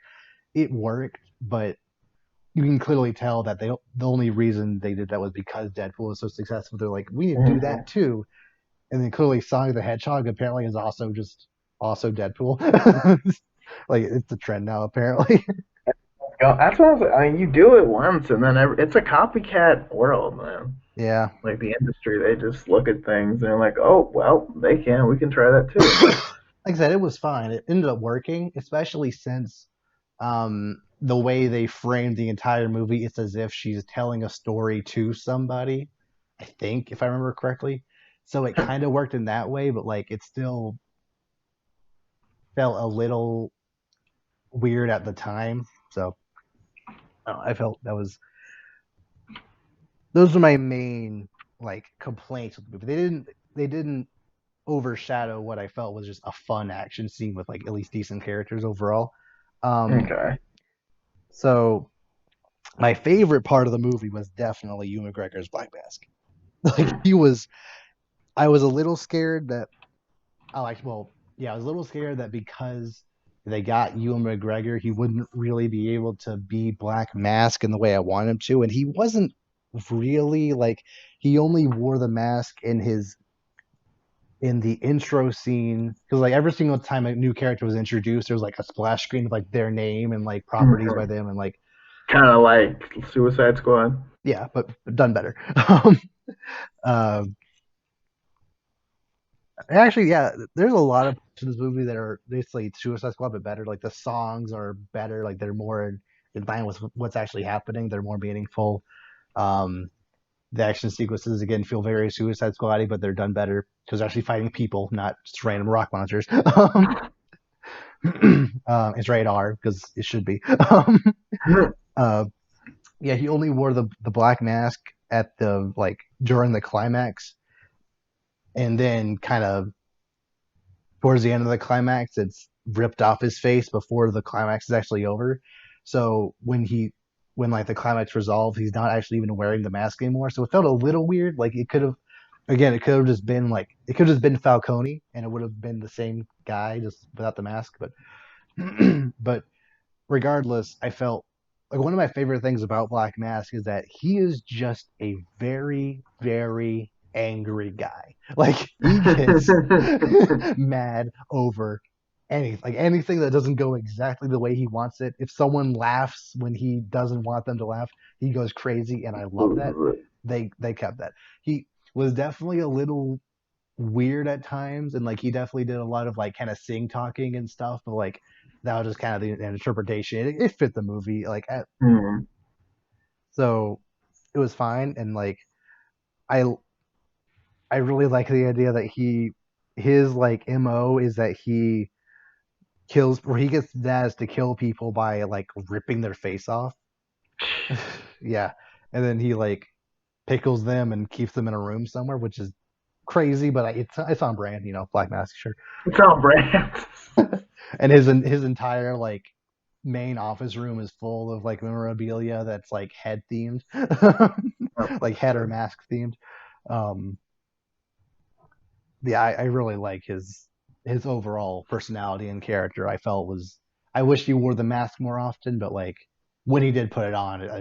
it worked, but you can clearly tell that the only reason they did that was because Deadpool was so successful. They're like, we need to do that mhm. too. And then clearly Sonic the Hedgehog apparently is also Deadpool. Like it's a trend now apparently. That's what I mean. You do it once, and then it's a copycat world, man. Yeah. Like the industry, they just look at things and they're like, "Oh, well, they can. We can try that too." Like I said, it was fine. It ended up working, especially since the way they framed the entire movie, it's as if she's telling a story to somebody, I think, if I remember correctly. So it kind of worked in that way, but like it still felt a little weird at the time. So I felt that was those are my main like complaints with the movie. They didn't overshadow what I felt was just a fun action scene with like at least decent characters overall. Um, Okay. so my favorite part of the movie was definitely Ewan McGregor's Black Mask. Like Hmm. he was, I was a little scared that I like. Well, yeah, I was a little scared that because they got Ewan McGregor, he wouldn't really be able to be Black Mask in the way I want him to, and he wasn't really like he only wore the mask in the intro scene because like every single time a new character was introduced, there was like a splash screen of like their name and like properties by Hmm. them and like Kind of like Suicide Squad. yeah, but done better. um, uh, Actually, yeah, there's a lot of parts in this movie that are basically Suicide Squad but better. Like the songs are better, like they're more in line with what's actually happening. They're more meaningful. Um, the action sequences again feel very Suicide Squad-y, but they're done better because they're actually fighting people, not just random rock monsters. It's rated R because it should be. Uh, yeah, he only wore the black mask at the like during the climax, and then kind of towards the end of the climax, it's ripped off his face before the climax is actually over. So when like the climax resolved, he's not actually even wearing the mask anymore. So it felt a little weird. Like it could have, again, it could have just been like it could have just been Falcone, and it would have been the same guy just without the mask. But but regardless, I felt like one of my favorite things about Black Mask is that he is just a very, very angry guy. Like he gets mad over anything that doesn't go exactly the way he wants it. If someone laughs when he doesn't want them to laugh, he goes crazy, and I love that. They kept that. He was definitely a little weird at times, and like he definitely did a lot of like kind of sing talking and stuff, but like that was just kind of the interpretation. It fit the movie, Hmm. so it was fine. And like I I really like the idea that his like mo is that he kills or he gets Daz to kill people by like ripping their face off. Yeah, and then he like pickles them and keeps them in a room somewhere, which is crazy, but it's on brand, Black Mask, sure. It's on brand. And his entire like main office room is full of like memorabilia that's like head themed, like head or mask themed. Um, yeah, I really like his overall personality and character. I felt was I wish he wore the mask more often, but like when he did put it on, it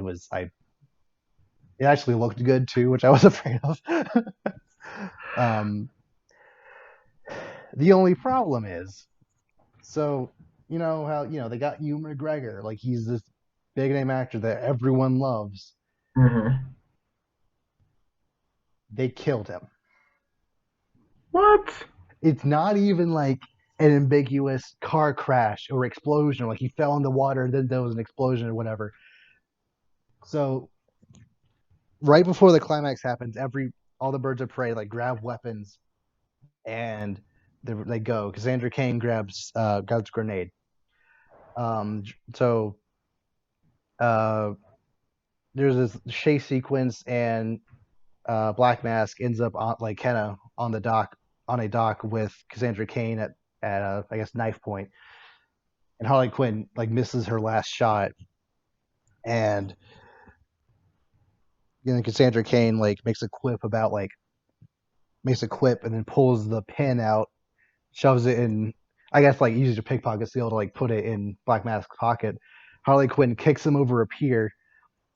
actually looked good too, which I was afraid of. um, the only problem is so you know how they got Ewan McGregor, like he's this big name actor that everyone loves. Hmm. They killed him. What? It's not even like an ambiguous car crash or explosion, or like he fell in the water and then there was an explosion or whatever. So right before the climax happens, all the birds of prey like grab weapons and they go. Cassandra Cain grabs a grenade. So uh, there's this chase sequence and Black Mask ends up on like kind of on a dock with Cassandra Cain at I guess knife point, and Harley Quinn like misses her last shot, and Cassandra Cain like makes a quip and then pulls the pin out, shoves it in. I guess like uses a pickpocket seal to like put it in Black Mask's pocket. Harley Quinn kicks him over a pier.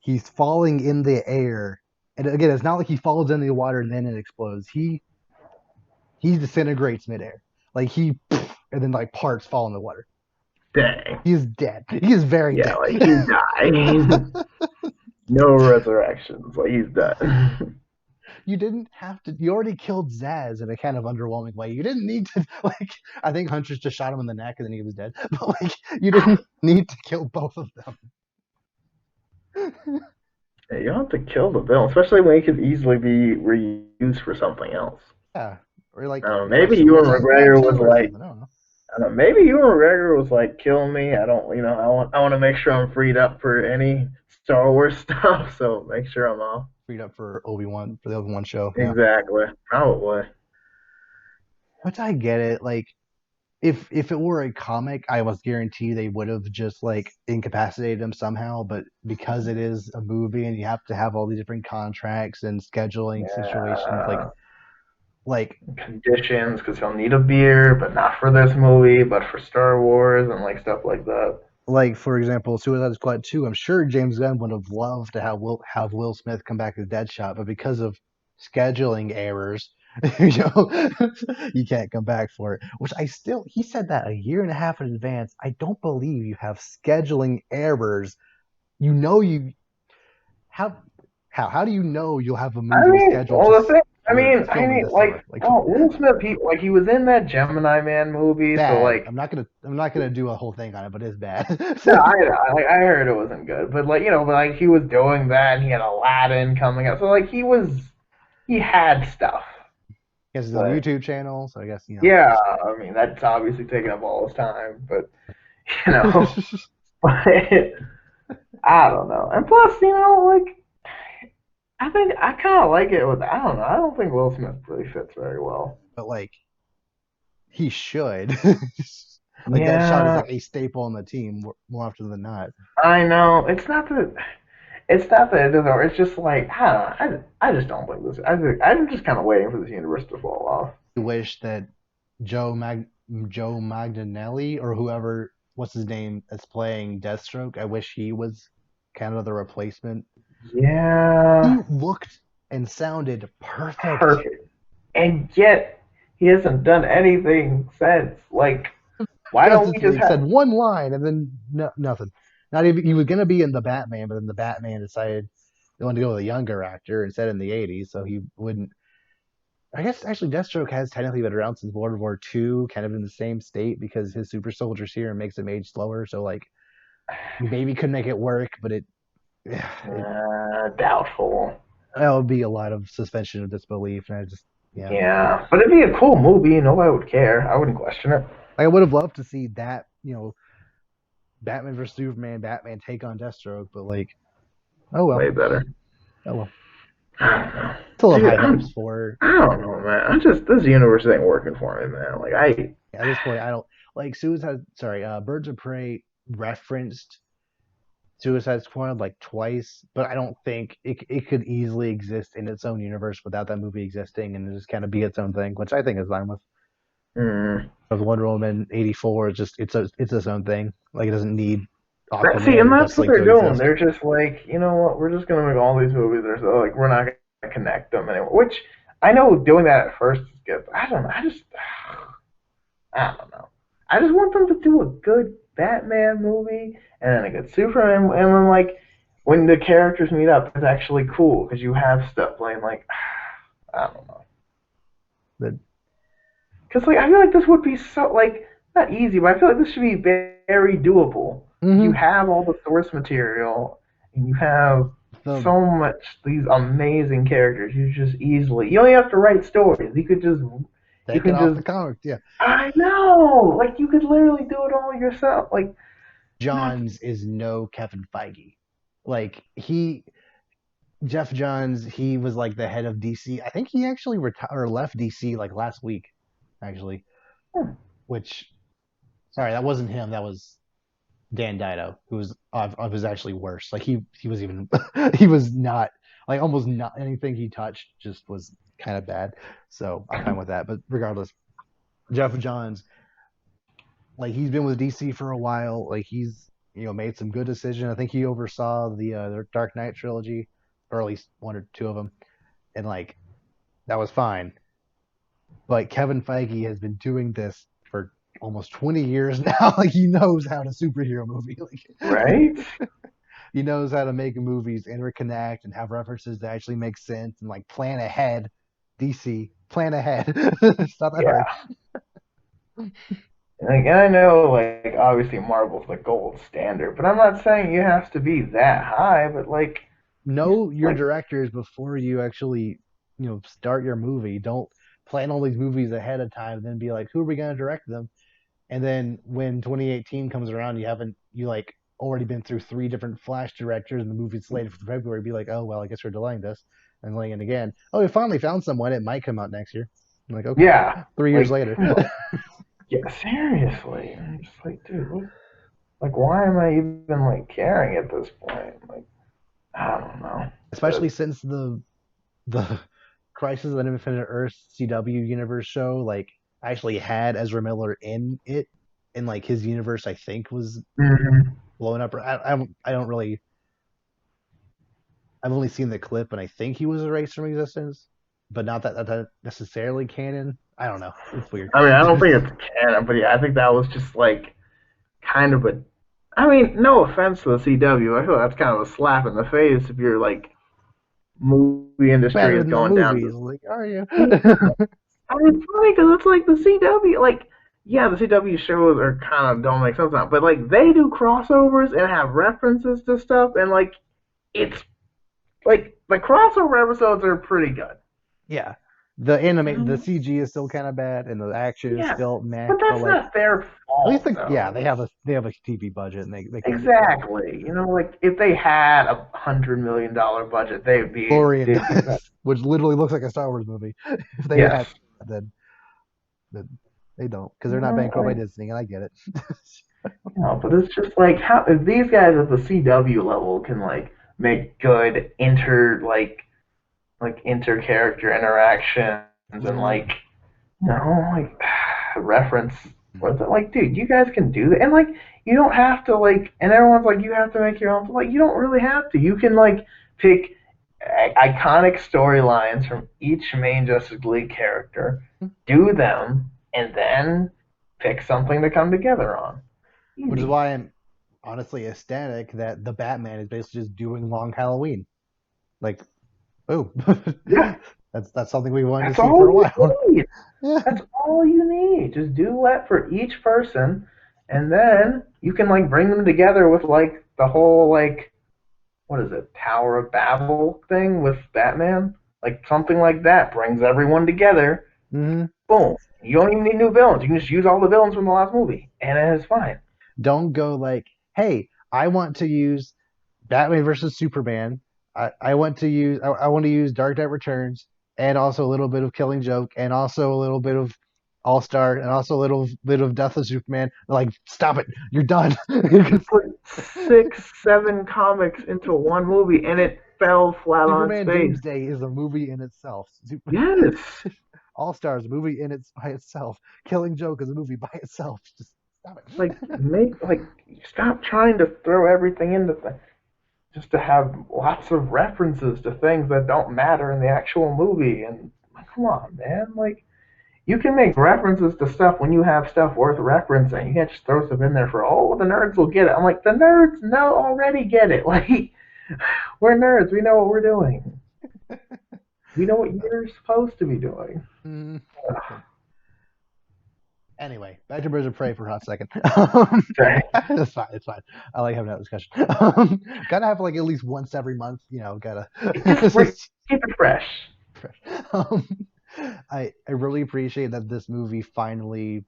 He's falling in the air, and again, it's not like he falls into the water and then it explodes. He disintegrates midair. Like and then like parts fall in the water. Dang. He is dead. He is very Yeah, dead. like he died. No resurrections. Like he's done. You didn't have to. You already killed Zaz in a kind of underwhelming way. You didn't need to like. I think Huntress just shot him in the neck and then he was dead. But like, you didn't need to kill both of them. Yeah, you don't have to kill the villain, especially when he could easily be reused for something else. Yeah, or like Maybe Ewan Suicide Squad McGregor two was or like, something. I don't know. I don't know, maybe Ewan McGregor was like, kill me. I don't, I want to make sure I'm freed up for any Star Wars stuff. So make sure I'm off. Freed up for Obi-Wan for the Obi-Wan show. Yeah, Exactly. Probably. which I get it. Like if it were a comic, I was guaranteed they would have just like incapacitated him somehow. But because it is a movie and you have to have all these different contracts and scheduling situations, Yeah. like Conditions, because he'll need a beer, but not for this movie, but for Star Wars and like stuff like that. for example, Suicide Squad 2, I'm sure James Gunn would have loved to have Will Smith come back as Deadshot, but because of scheduling errors, you can't come back for it. Which he said that a year and a half in advance. I don't believe you have scheduling errors. You know you how how do you know you'll have a I movie mean, scheduled well, the thing, for I film in mean, December? Like well, Will Smith, he was in that Gemini Man movie, so bad. like, I'm not gonna do a whole thing on it, but it's bad. no, I heard it wasn't good, but like, but like he was doing that, and he had Aladdin coming out, so like he had stuff, Guess his own but YouTube channel, so I guess yeah, I mean, that's obviously taking up all his time, but you know, but I don't know, and plus, like, I think I kind of like it with, I don't know, I don't think Will Smith really fits very well. but like he should. Like that shot is Yeah, like a staple on the team more often than not. I know. It's not that it doesn't. It's just like I don't know. I just don't believe this. I'm just kind of waiting for this universe to fall off. I wish that Joe Magdanelli or whoever what's his name that's playing Deathstroke. I wish he was kind of the replacement. He Yeah, looked and sounded perfect. perfect. And yet he hasn't done anything since. Like, why don't we Justice just League have? said one line and then nothing. Not even he was gonna be in the Batman, but then the Batman decided they wanted to go with a younger actor instead in the '80s, so he wouldn't. I guess actually Deathstroke has technically been around since World War II, kind of in the same state because his super soldier serum makes him age slower. So like you maybe could make it work, but it Doubtful. that would be a lot of suspension of disbelief, and I just yeah. Yeah, but it'd be a cool movie. Nobody would care. I wouldn't question it. I would have loved to see that Batman vs Superman, Batman take on Deathstroke, but like oh well, Way better. oh well. I don't know, Still have dude. high hopes for I don't know, man. This universe ain't working for me, man. Like at this point. I don't like Birds of Prey referenced Suicide Squad like twice, but I don't think it could easily exist in its own universe without that movie existing and just kind of be its own thing, which I think is fine with. mm. Of Wonder Woman '84, it's its own thing. Like it doesn't need See, Aquaman and and that's Justice what League to they're doing. exist. They're just like, you know what? We're just gonna make all these movies. There's like, we're not gonna connect them anymore. Which I know doing that at first is good, but I don't know. I don't know. I just want them to do a good Batman movie and then a good Superman, and then like when the characters meet up, it's actually cool because you have stuff playing. Like, I don't know. But Because like I feel like this would be so like not easy, but I feel like this should be very doable. You mm-hmm. have all the source material, and you have the so much these amazing characters. You only have to write stories. You Take it can off just. the comics, yeah. I know, like you could literally do it all yourself. Like not. Johns is no Kevin Feige. Like Jeff Johns, he was like the head of DC. I think he actually retired or left DC like last week, actually. Hmm. Which, sorry, that wasn't him. That was Dan Dido, who was actually worse. Like he was even he was not like almost not anything he touched just was kind of bad. So I'm fine with that. But regardless, Jeff Johns, like he's been with DC for a while. Like he's made some good decisions. I think he oversaw the Dark Knight trilogy, or at least one or two of them, and like that was fine. But Kevin Feige has been doing this for almost 20 years now. Like he knows how to superhero movie. Like Right? he knows how to make movies interconnect and have references that actually make sense and like plan ahead. DC, plan ahead. It's not that hard. Yeah. Like I know, like obviously Marvel's the gold standard, but I'm not saying you have to be that high. But Know your like directors before you actually, start your movie. Don't plan all these movies ahead of time and then be like, who are we going to direct them? And then when 2018 comes around, you like already been through three different Flash directors, and the movie's slated for February. Be like, oh well, I guess we're delaying this and delaying it again. Oh, we finally found someone. It might come out next year. I'm like, okay, Yeah, 3 years like later. come on. Yeah, seriously. I'm just like, dude, like, why am I even like caring at this point? Like, I don't know. Especially since the Crisis on Infinite Earth CW universe show like actually had Ezra Miller in it, and like his universe I think was Mm-hmm. blown up. I don't really. I've only seen the clip, and I think he was erased from existence, but not that necessarily canon. I don't know. It's weird. I mean, I don't think it's canon, but yeah, I think that was just like kind of a. I mean, no offense to the CW, I feel that's kind of a slap in the face if your like movie industry Better is than the going down movies. to. Like, are you? Yeah, I mean, it's funny because it's like the CW, like yeah, the CW shows are kind of don't make sense now, but like they do crossovers and have references to stuff, and like it's like the crossover episodes are pretty good. Yeah. The CG is still kind of bad, and the action is Yeah, still meh. but But that's like, not their at least fault though. yeah, they have a TV budget, and they can Exactly. You know, like if they had $100 million budget, Florian they'd be better. does, which literally looks like a Star Wars movie. If they had, Yes. then they don't, because You they're not know, bankrolled by Disney, and I get it. but it's just like how if these guys at the CW level can like make good inter character interactions and Mhm. like like reference what's it like, dude, you guys can do that. And like you don't have to like and everyone's like you have to make your own like you don't really have to. You can like pick iconic storylines from each main Justice League character, do them, and then pick something to come together on. Which is Easy. why I'm honestly ecstatic that the Batman is basically just doing Long Halloween. Like, boom. Yeah, That's something we wanted to that's see all for a you while. need. Yeah. That's all you need. Just do that for each person, and then you can like bring them together with like the whole like what is it, Tower of Babel thing with Batman, like something like that brings everyone together. Hmm. Boom. You don't even need new villains. You can just use all the villains from the last movie, and it's fine. Don't go like, hey, I want to use Batman versus Superman. I want to use Dark Knight Returns, and also a little bit of Killing Joke, and also a little bit of All Star, and also a little bit of Death of Superman. Like, stop it, you're done. You put 6, 7 comics into one movie, and it fell flat on its Superman face. Doomsday is a movie in itself. Yes. All Stars, a movie in its by itself. Killing Joke is a movie by itself. Just stop Like it. make like stop trying to throw everything into just to have lots of references to things that don't matter in the actual movie. And like, come on, man. Like you can make references to stuff when you have stuff worth referencing. You can't just throw stuff in there for the nerds will get it. I'm like the nerds know already get it. Like we're nerds. We know what we're doing. We know what you're supposed to be doing. Mm. Anyway, back to Birds of Prey for a hot second. Okay. It's fine. It's fine. I like having that discussion. Gotta have like at least once every month. Gotta. It just It's just keep it fresh. fresh. Um, I really appreciate that this movie finally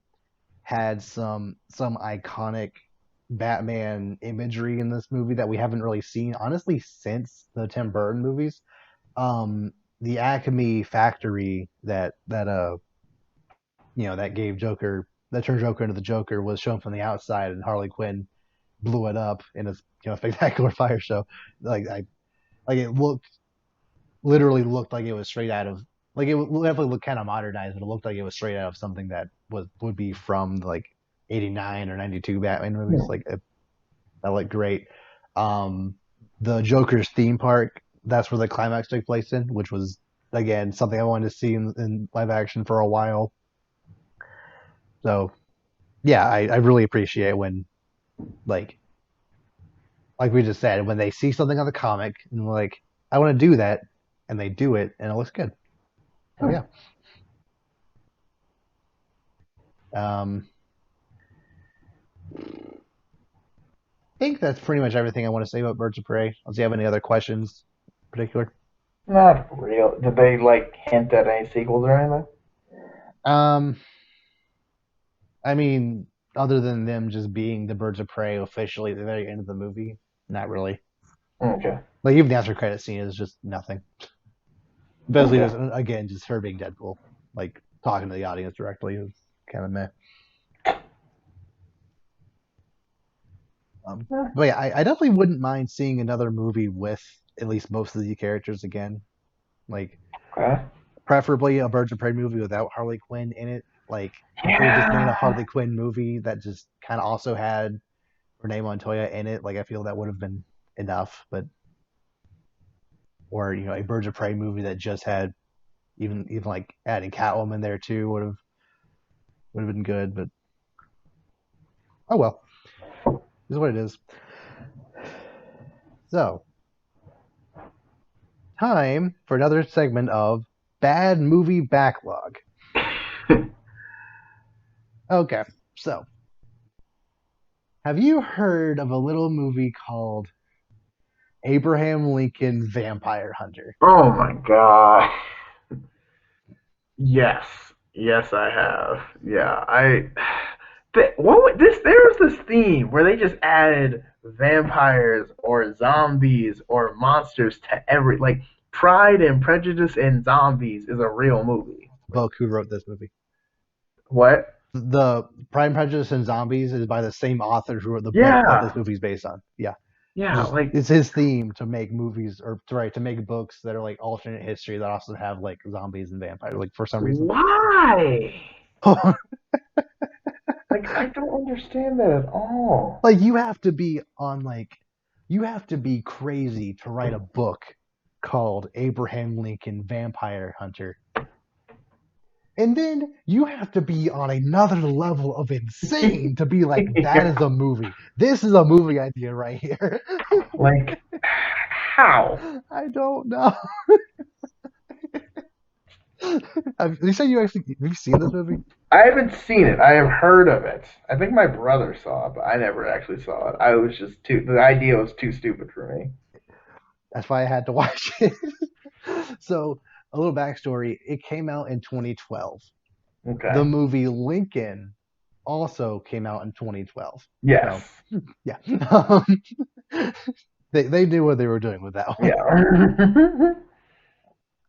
had some iconic Batman imagery in this movie that we haven't really seen honestly since the Tim Burton movies. The Acme factory that gave Joker that turned Joker into the Joker was shown from the outside, and Harley Quinn blew it up in a spectacular fire show. Like I like it literally looked like it was straight out of like it definitely looked kind of modernized, but it looked like it was straight out of something that would be from like '89 or '92 Batman movies. That looked great. Um, the Joker's theme park, that's where the climax took place in, which was again something I wanted to see in live action for a while. So yeah, I really appreciate when like like we just said, when they see something on the comic and like, I want to do that, and they do it, and it looks good. So yeah, um, I think that's pretty much everything I want to say about Birds of Prey. Unless you have any other questions, in particular. Not real. Did they like hint at any sequels or anything? Um, I mean, other than them just being the birds of prey officially at the very end of the movie, not really. Okay. Like even the after credit scene is just nothing. Basically, Okay. just again just her being Deadpool, like talking to the audience directly is kind of meh. But yeah, I definitely wouldn't mind seeing another movie with at least most of the characters again. Like Okay. preferably a Birds of Prey movie without Harley Quinn in it. Like if they just made a Yeah. Harley Quinn movie that just kind of also had Renee Montoya in it, like I feel that would have been enough. But or a Birds of Prey movie that just had even like adding Catwoman there too would have been good. But oh well, this is what it is. So time for another segment of bad movie backlog. Okay, so have you heard of a little movie called Abraham Lincoln Vampire Hunter? Oh my god. Yes. Yes, I have. Yeah, this? There's this theme where they just added vampires or zombies or monsters to every like Pride and Prejudice and Zombies is a real movie. Book who wrote this movie. What? The Pride and Prejudice and Zombies is by the same author who wrote the book that this Yeah. movie's based on. Yeah, Yeah, just like it's his theme to make movies or to make books that are like alternate history that also have like zombies and vampires. Like for some reason, why? Like I don't understand that at all. like you have to be crazy to write a book called Abraham Lincoln Vampire Hunter. And then you have to be on another level of insane to be like, that is Yeah. a movie. This is a movie idea right here. Like how? I don't know. You said have you seen this movie? I haven't seen it. I have heard of it. I think my brother saw it, but I never actually saw it. I was just too the idea was too stupid for me. That's why I had to watch it. So, a little backstory: it came out in 2012. The Okay. movie Lincoln also came out in 2012. Yes. So, yeah, um, they knew what they were doing with that one. Yeah.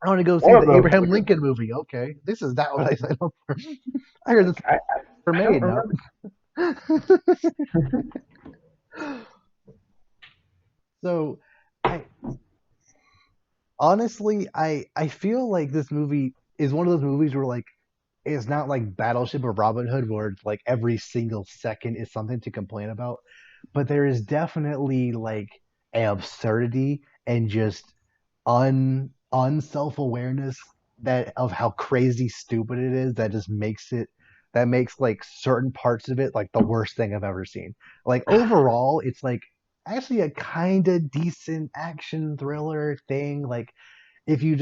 I want to go see One of the those Abraham like Lincoln movie. Okay, this is not what I signed up for. I heard this I, for I don't made. No. remember. So, I honestly, I feel like this movie is one of those movies where like it's not like Battleship or Robin Hood where it's like every single second is something to complain about, but there is definitely like an absurdity and just unself awareness that of how crazy stupid it is that just makes it that makes like certain parts of it like the worst thing I've ever seen. Like overall, it's like actually a kind of decent action thriller thing. Like if you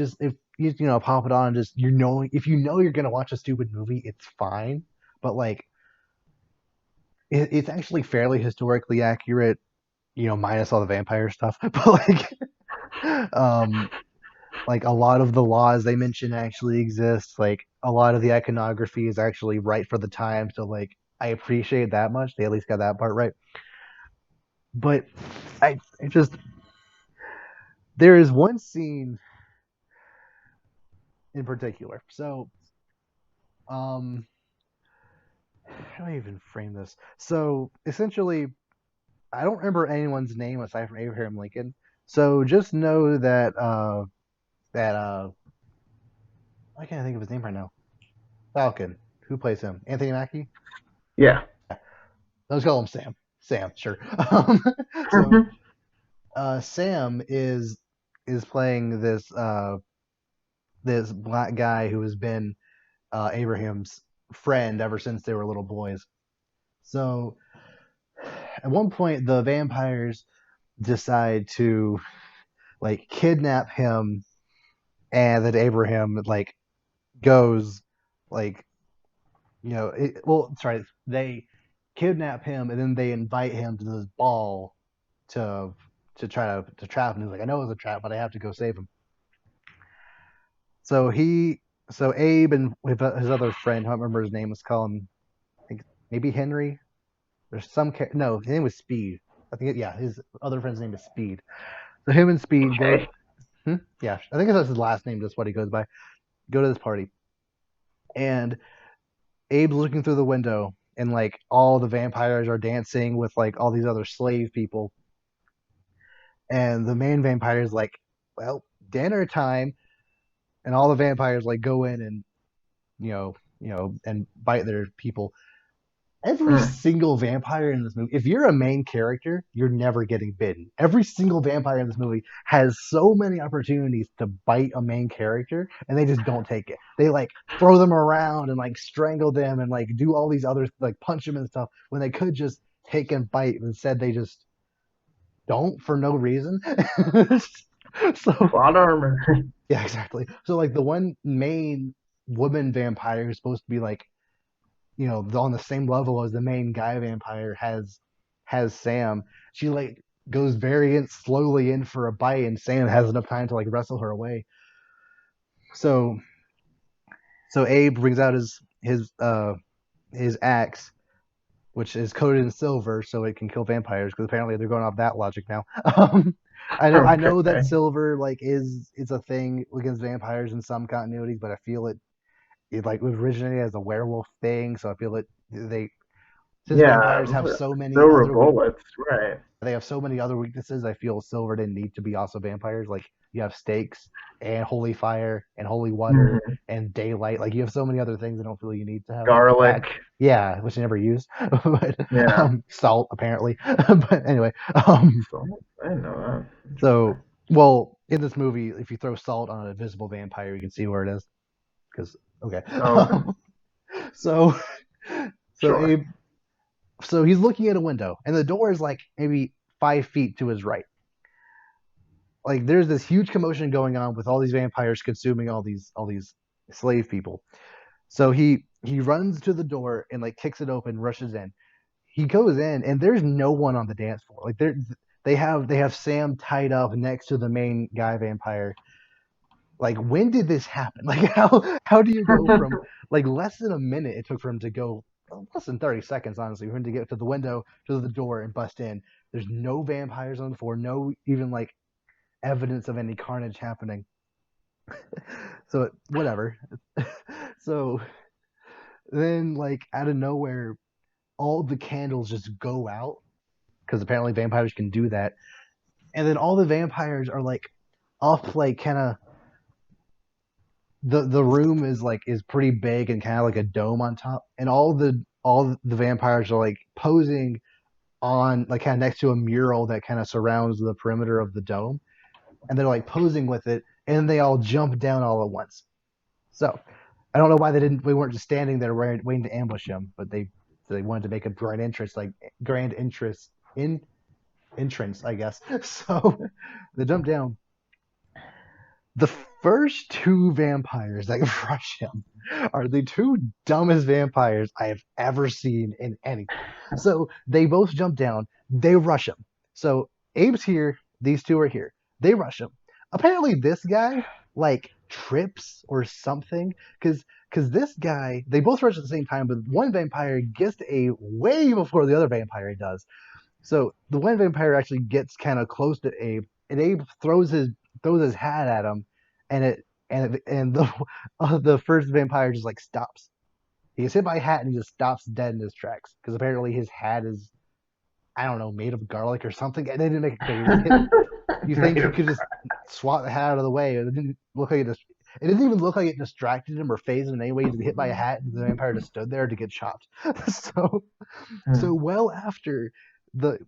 pop it on and just if you know you're gonna watch a stupid movie, it's fine. But like it's actually fairly historically accurate, minus all the vampire stuff. But um like a lot of the laws they mention actually exist. Like a lot of the iconography is actually right for the time. So like I appreciate that much. They at least got that part right. But I just there is one scene in particular. So um how do I even frame this? So essentially, I don't remember anyone's name aside from Abraham Lincoln. So just know that why can't I think of his name right now? Falcon. Who plays him? Anthony Mackie. Yeah. Let's call him Sam. Sam, sure. So Sam is playing this black guy who has been Abraham's friend ever since they were little boys. So at one point, the vampires decide to like kidnap him, and then Abraham like goes like sorry, they kidnap him and then they invite him to this ball to try to trap him. He's like, I know it was a trap, but I have to go save him. So Abe and with his other friend, I don't remember his name, let's call him, I think maybe Henry. There's some no, his name was Speed. I think yeah, his other friend's name is Speed. So him and Speed go. Okay. Yeah, I think that's his last name. That's what he goes by. Go to this party, and Abe's looking through the window, and like all the vampires are dancing with like all these other slave people, and the main vampire is like, well, dinner time, and all the vampires like go in and and bite their people. Every Hmm. single vampire in this movie, if you're a main character, you're never getting bitten. Every single vampire in this movie has so many opportunities to bite a main character, and they just don't take it. They like throw them around and like strangle them and like do all these other like punch them and stuff when they could just take and bite. Instead, they just don't for no reason. So Plot armor. yeah, exactly. So like the one main woman vampire who's supposed to be like on the same level as the main guy vampire has Sam. She like goes very slowly in for a bite, and Sam has enough time to like wrestle her away. So Abe brings out his axe, which is coated in silver, so it can kill vampires. Because apparently they're going off that logic now. I know that Okay. silver like is a thing against vampires in some continuities, but I feel it like originated as a werewolf thing. So I feel it they since Yeah, vampires have so many silver other bullets, right? they have so many other weaknesses. I feel silver didn't need to be also vampires. Like you have stakes and holy fire and holy water Hmm. and daylight. Like you have so many other things. I don't feel you need to have Garlic. act. Yeah, which I never use, but Yeah. salt apparently. But anyway, um, So I didn't know that. so Interesting. well in this movie, if you throw salt on an invisible vampire, you can see where it is. Because okay, Oh, okay. so Sure. Abe so he's looking at a window, and the door is like maybe 5 feet to his right. Like there's this huge commotion going on with all these vampires consuming all these slave people. So he runs to the door and like kicks it open, rushes in. He goes in, and there's no one on the dance floor. Like they have Sam tied up next to the main guy vampire. Like when did this happen? Like how do you go from like less than a minute it took for him to go less than 30 seconds honestly for him to get to the window to the door and bust in. There's no vampires on the floor, no even like evidence of any carnage happening. So whatever. So then like out of nowhere all the candles just go out because apparently vampires can do that. And then all the vampires are like up like kind of the room is pretty big and kind of like a dome on top, and all the vampires are like posing on like kind of next to a mural that kind of surrounds the perimeter of the dome, and they're like posing with it, and they all jump down all at once. So I don't know why they weren't just standing there waiting to ambush him, but they wanted to make a grand interest in entrance, I guess. So they jump down. The first two vampires that rush him are the two dumbest vampires I have ever seen in anything. So they both jump down, they rush him. So Abe's here, these two are here. They rush him. Apparently, this guy like trips or something because this guy they both rush at the same time, but one vampire gets to Abe way before the other vampire does. So the one vampire actually gets kind of close to Abe, and Abe throws his hat at him, and the first vampire just like stops. He gets hit by a hat and he just stops dead in his tracks because apparently his hat is I don't know made of garlic or something. And they didn't make it clear. He just hit. You think Made he of could just swat the hat out of the way? It didn't look like it didn't even look like it distracted him or phased him in any way. He just hit by a hat, and the vampire just stood there to get chopped. so crap. so well after the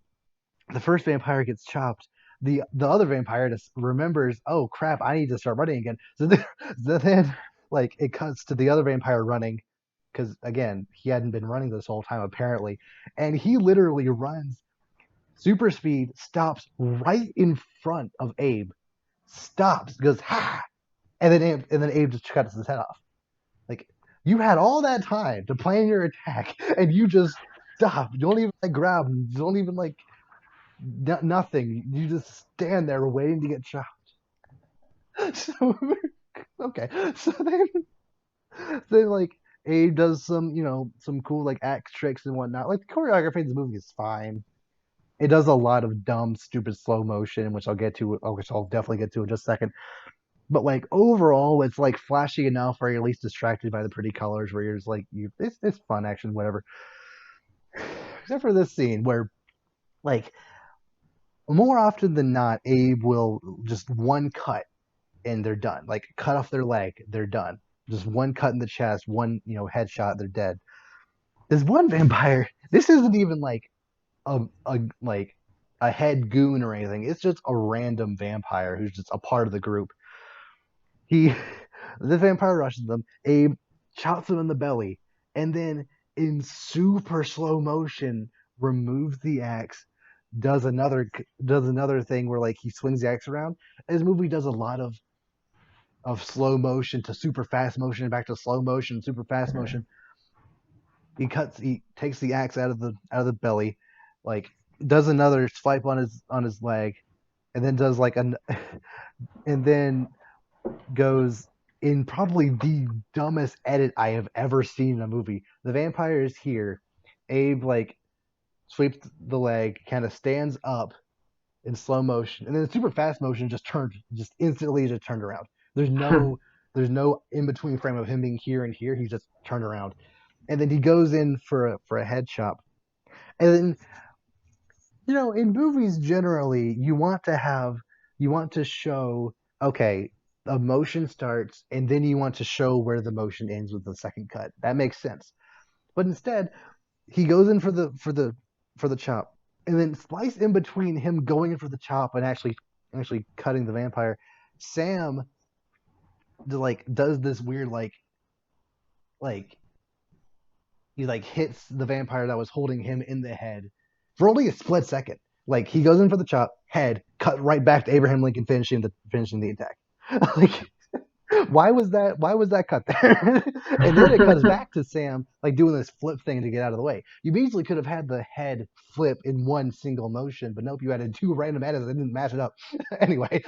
the first vampire gets chopped, the other vampire just remembers, oh crap, I need to start running again. So then like it cuts to the other vampire running because again he hadn't been running this whole time apparently, and he literally runs super speed, stops right in front of Abe, stops, goes ha, and then Abe just cuts his head off. Like you had all that time to plan your attack, and you just stop. You don't even like grab. You don't even like nothing. You just stand there waiting to get shot. So okay, so then like Abe does some, some cool like axe tricks and whatnot. Like the choreography of the movie is fine. It does a lot of dumb, stupid slow motion, which I'll get to, which I'll definitely get to in just a second. But like overall, it's like flashy enough where you're at least distracted by the pretty colors, where you're just like, it's fun action, whatever. Except for this scene where, like, more often than not, Abe will just one cut and they're done. Like, cut off their leg, they're done. Just one cut in the chest, one headshot, they're dead. There's one vampire. This isn't even like like a head goon or anything. It's just a random vampire who's just a part of the group. He the vampire rushes them. Abe chops him in the belly, and then in super slow motion removes the axe. Does another thing where like he swings the axe around. This movie does a lot of slow motion to super fast motion, back to slow motion, super fast motion. He takes the axe out of the belly, like does another swipe on his leg, and then does like an and then goes in probably the dumbest edit I have ever seen in a movie. The vampire is here. Abe like sweeps the leg, kind of stands up in slow motion, and then super fast motion just instantly just turned around. There's no there's no in between frame of him being here and here. He's just turned around, and then he goes in for a head chop. And then in movies generally, you want to show, okay, a motion starts, and then you want to show where the motion ends with the second cut. That makes sense. But instead, he goes in for the chop, and then spliced in between him going in for the chop and actually cutting the vampire, Sam does this weird like he like hits the vampire that was holding him in the head for only a split second. Like he goes in for the chop, head cut right back to Abraham Lincoln finishing the attack. Like why was that cut there? And then it cuts back to Sam like doing this flip thing to get out of the way. You easily could have had the head flip in one single motion, but nope, you added two random edits that didn't match it up. Anyway,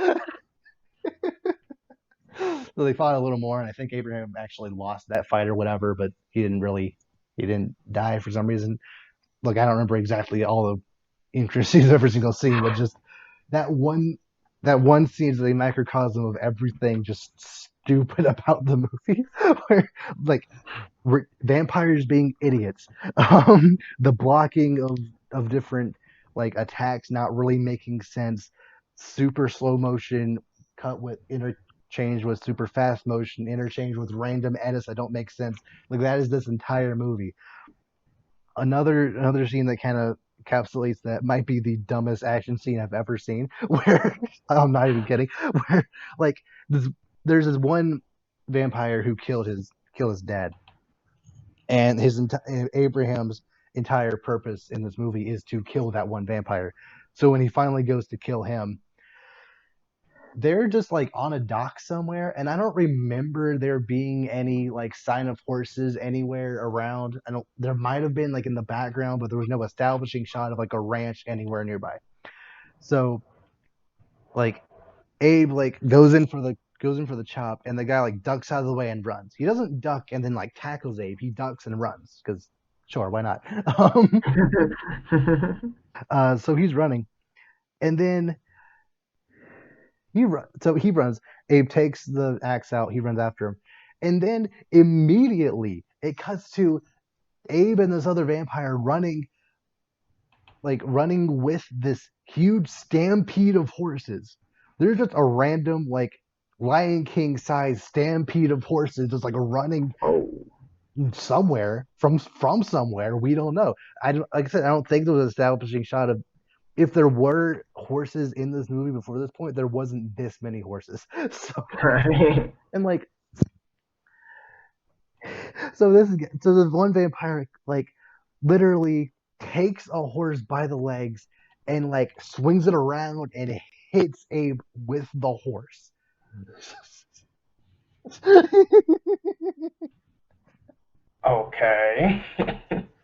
so they fought a little more, and I think Abraham actually lost that fight or whatever, but he didn't die for some reason. Look, I don't remember exactly all the intricacies of every single scene, but just that one that one scene is a microcosm of everything just stupid about the movie. Where like vampires being idiots, the blocking of different like attacks not really making sense, super slow motion cut with interchange with super fast motion, interchange with random edits that don't make sense. Like that is this entire movie. Another scene that kind of encapsulates that might be the dumbest action scene I've ever seen. Where I'm not even kidding. Where like this, there's this one vampire who killed his dad, and Abraham's entire purpose in this movie is to kill that one vampire. So when he finally goes to kill him, they're just like on a dock somewhere, and I don't remember there being any like sign of horses anywhere around. I don't There might have been like in the background, but there was no establishing shot of like a ranch anywhere nearby. So like Abe like goes in for the chop, and the guy like ducks out of the way and runs. He doesn't duck and then like tackles Abe. He ducks and runs because sure, why not? So he's running, and then he runs. Abe takes the axe out. He runs after him, and then immediately it cuts to Abe and this other vampire running with this huge stampede of horses. There's just a random like Lion King size stampede of horses just like running Oh. somewhere from somewhere we don't know. I don't Like I said, I don't think there was an establishing shot of if there were horses in this movie before this point, there wasn't this many horses. So Right. and like so this one vampire like literally takes a horse by the legs and like swings it around and hits Abe with the horse. Okay.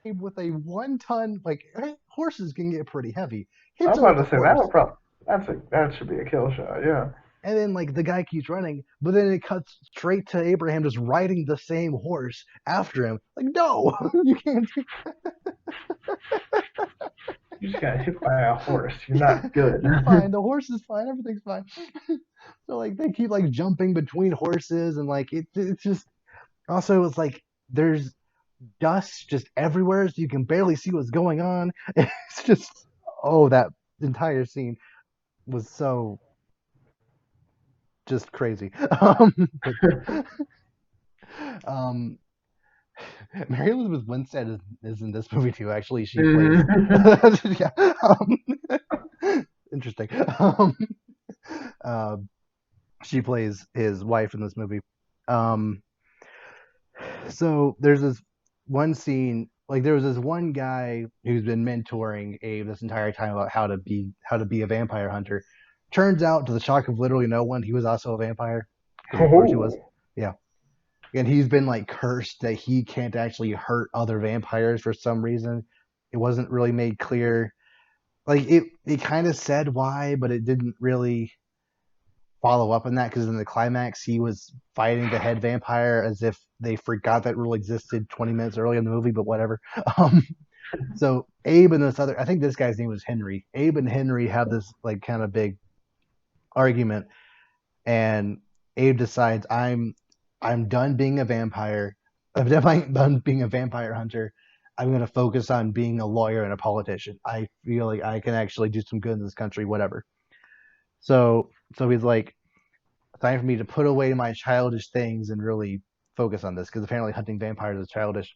Abe with a 1 ton, like horses can get pretty heavy, I hits was him with about the to say that horse. would probably that should be a kill shot. Yeah. And then like the guy keeps running, but then it cuts straight to Abraham just riding the same horse after him. Like, no, you can't do You just got hit by a horse. You're not good. You're fine. The horse is fine. Everything's fine. So like they keep like jumping between horses and like it's just also it's like there's dust just everywhere so you can barely see what's going on. It's just oh that entire scene was so just crazy. But um Mary Elizabeth Winstead is in this movie too. Actually, she plays. Mhm. Yeah, interesting. Uh, she plays his wife in this movie. Um, so there's this one scene, like there was this one guy who's been mentoring Abe this entire time about how to be a vampire hunter. Turns out, to the shock of literally no one, he was also a vampire because of course he was. Oh. Yeah, and he's been like cursed that he can't actually hurt other vampires for some reason. It wasn't really made clear. Like it kind of said why, but it didn't really follow up on that because in the climax he was fighting the head vampire as if they forgot that rule existed 20 minutes early in the movie, but whatever. Um, so Abe and this other, I think this guy's name was Henry. Abe and Henry have this like kind of big argument, and Abe decides I'm done being a vampire. I'm definitely done being a vampire hunter. I'm going to focus on being a lawyer and a politician. I feel like I can actually do some good in this country, whatever. So he's like, time for me to put away my childish things and really focus on this because apparently hunting vampires is childish.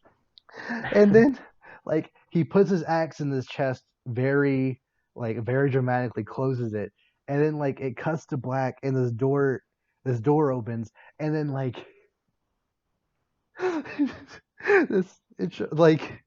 And then like he puts his axe in his chest very dramatically, closes it, and then like it cuts to black and this door opens, and then like it's like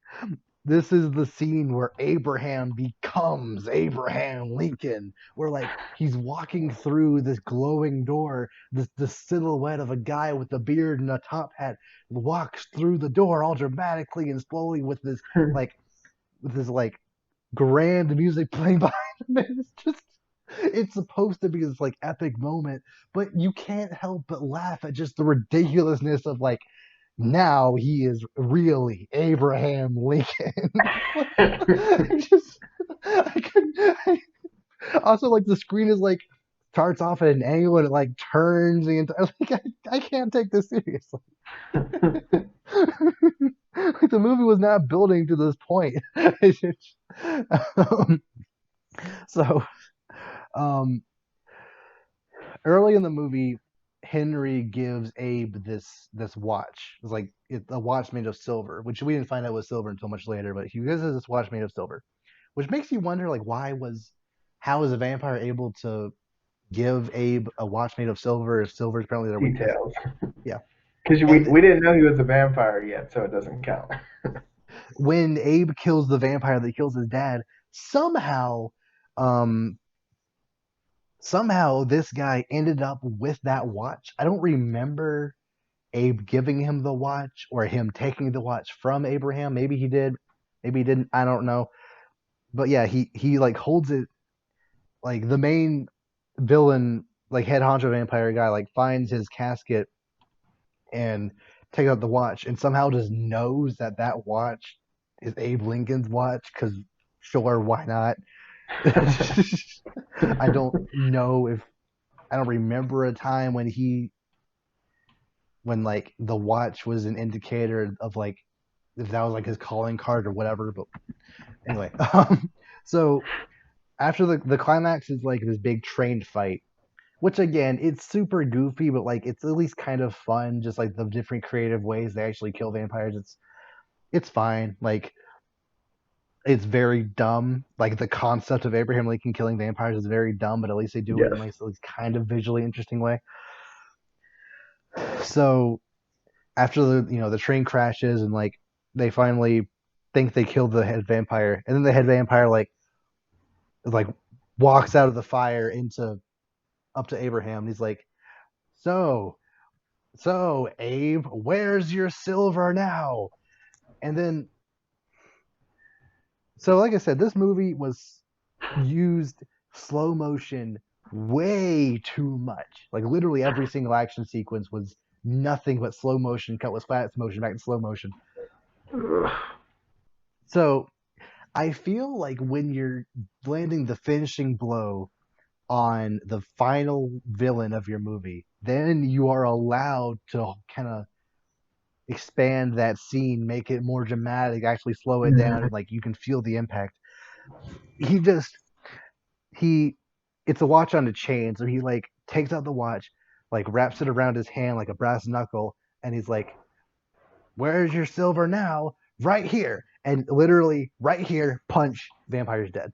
this is the scene where Abraham becomes Abraham Lincoln, where like he's walking through this glowing door, this silhouette of a guy with a beard and a top hat walks through the door all dramatically and slowly like with this like grand music playing behind him. And it's supposed to be this like epic moment, but you can't help but laugh at just the ridiculousness of like now he is really Abraham Lincoln. Just I couldn't. Also, like the screen is like starts off at an angle and it like turns the entire. Like I can't take this seriously. Like the movie was not building to this point. um, so um, early in the movie, Henry gives Abe this watch. It's like a watch made of silver, which we didn't find out was silver until much later. But he gives us this watch made of silver, which makes you wonder like how is a vampire able to give Abe a watch made of silver if silver is apparently their weakness? Details. Yeah, Because we, and we didn't know he was a vampire yet, so it doesn't count. when Abe kills the vampire that kills his dad, somehow, um, somehow this guy ended up with that watch. I don't remember Abe giving him the watch or him taking the watch from Abraham. Maybe he did, maybe he didn't. I don't know. But yeah, he like holds it like the main villain, like head honcho vampire guy, like finds his casket and takes out the watch and somehow just knows that that watch is Abe Lincoln's watch because sure, why not? I don't know if I don't remember a time when like the watch was an indicator of like if that was like his calling card or whatever. But anyway, so after the climax is like this big train fight, which again it's super goofy, but like it's at least kind of fun. Just like the different creative ways they actually kill vampires. It's fine. Like it's very dumb. Like the concept of Abraham Lincoln killing vampires is very dumb, but at least they do it in Yes. like at least kind of visually interesting way. So after the train crashes and like they finally think they killed the head vampire, and then the head vampire like walks out of the fire into up to Abraham. And he's like, "So, so Abe, where's your silver now?" And then, so like I said, this movie was used slow motion way too much. Like literally every single action sequence was nothing but slow motion, cut with fast motion, back to slow motion. Ugh. So I feel like when you're landing the finishing blow on the final villain of your movie, then you are allowed to kind of expand that scene, make it more dramatic, actually slow it down, Mhm. and like you can feel the impact. He just he it's a watch on a chain, so he like takes out the watch, like wraps it around his hand like a brass knuckle, and he's like, "Where's your silver now? Right here!" And literally, right here, punch, vampire's dead.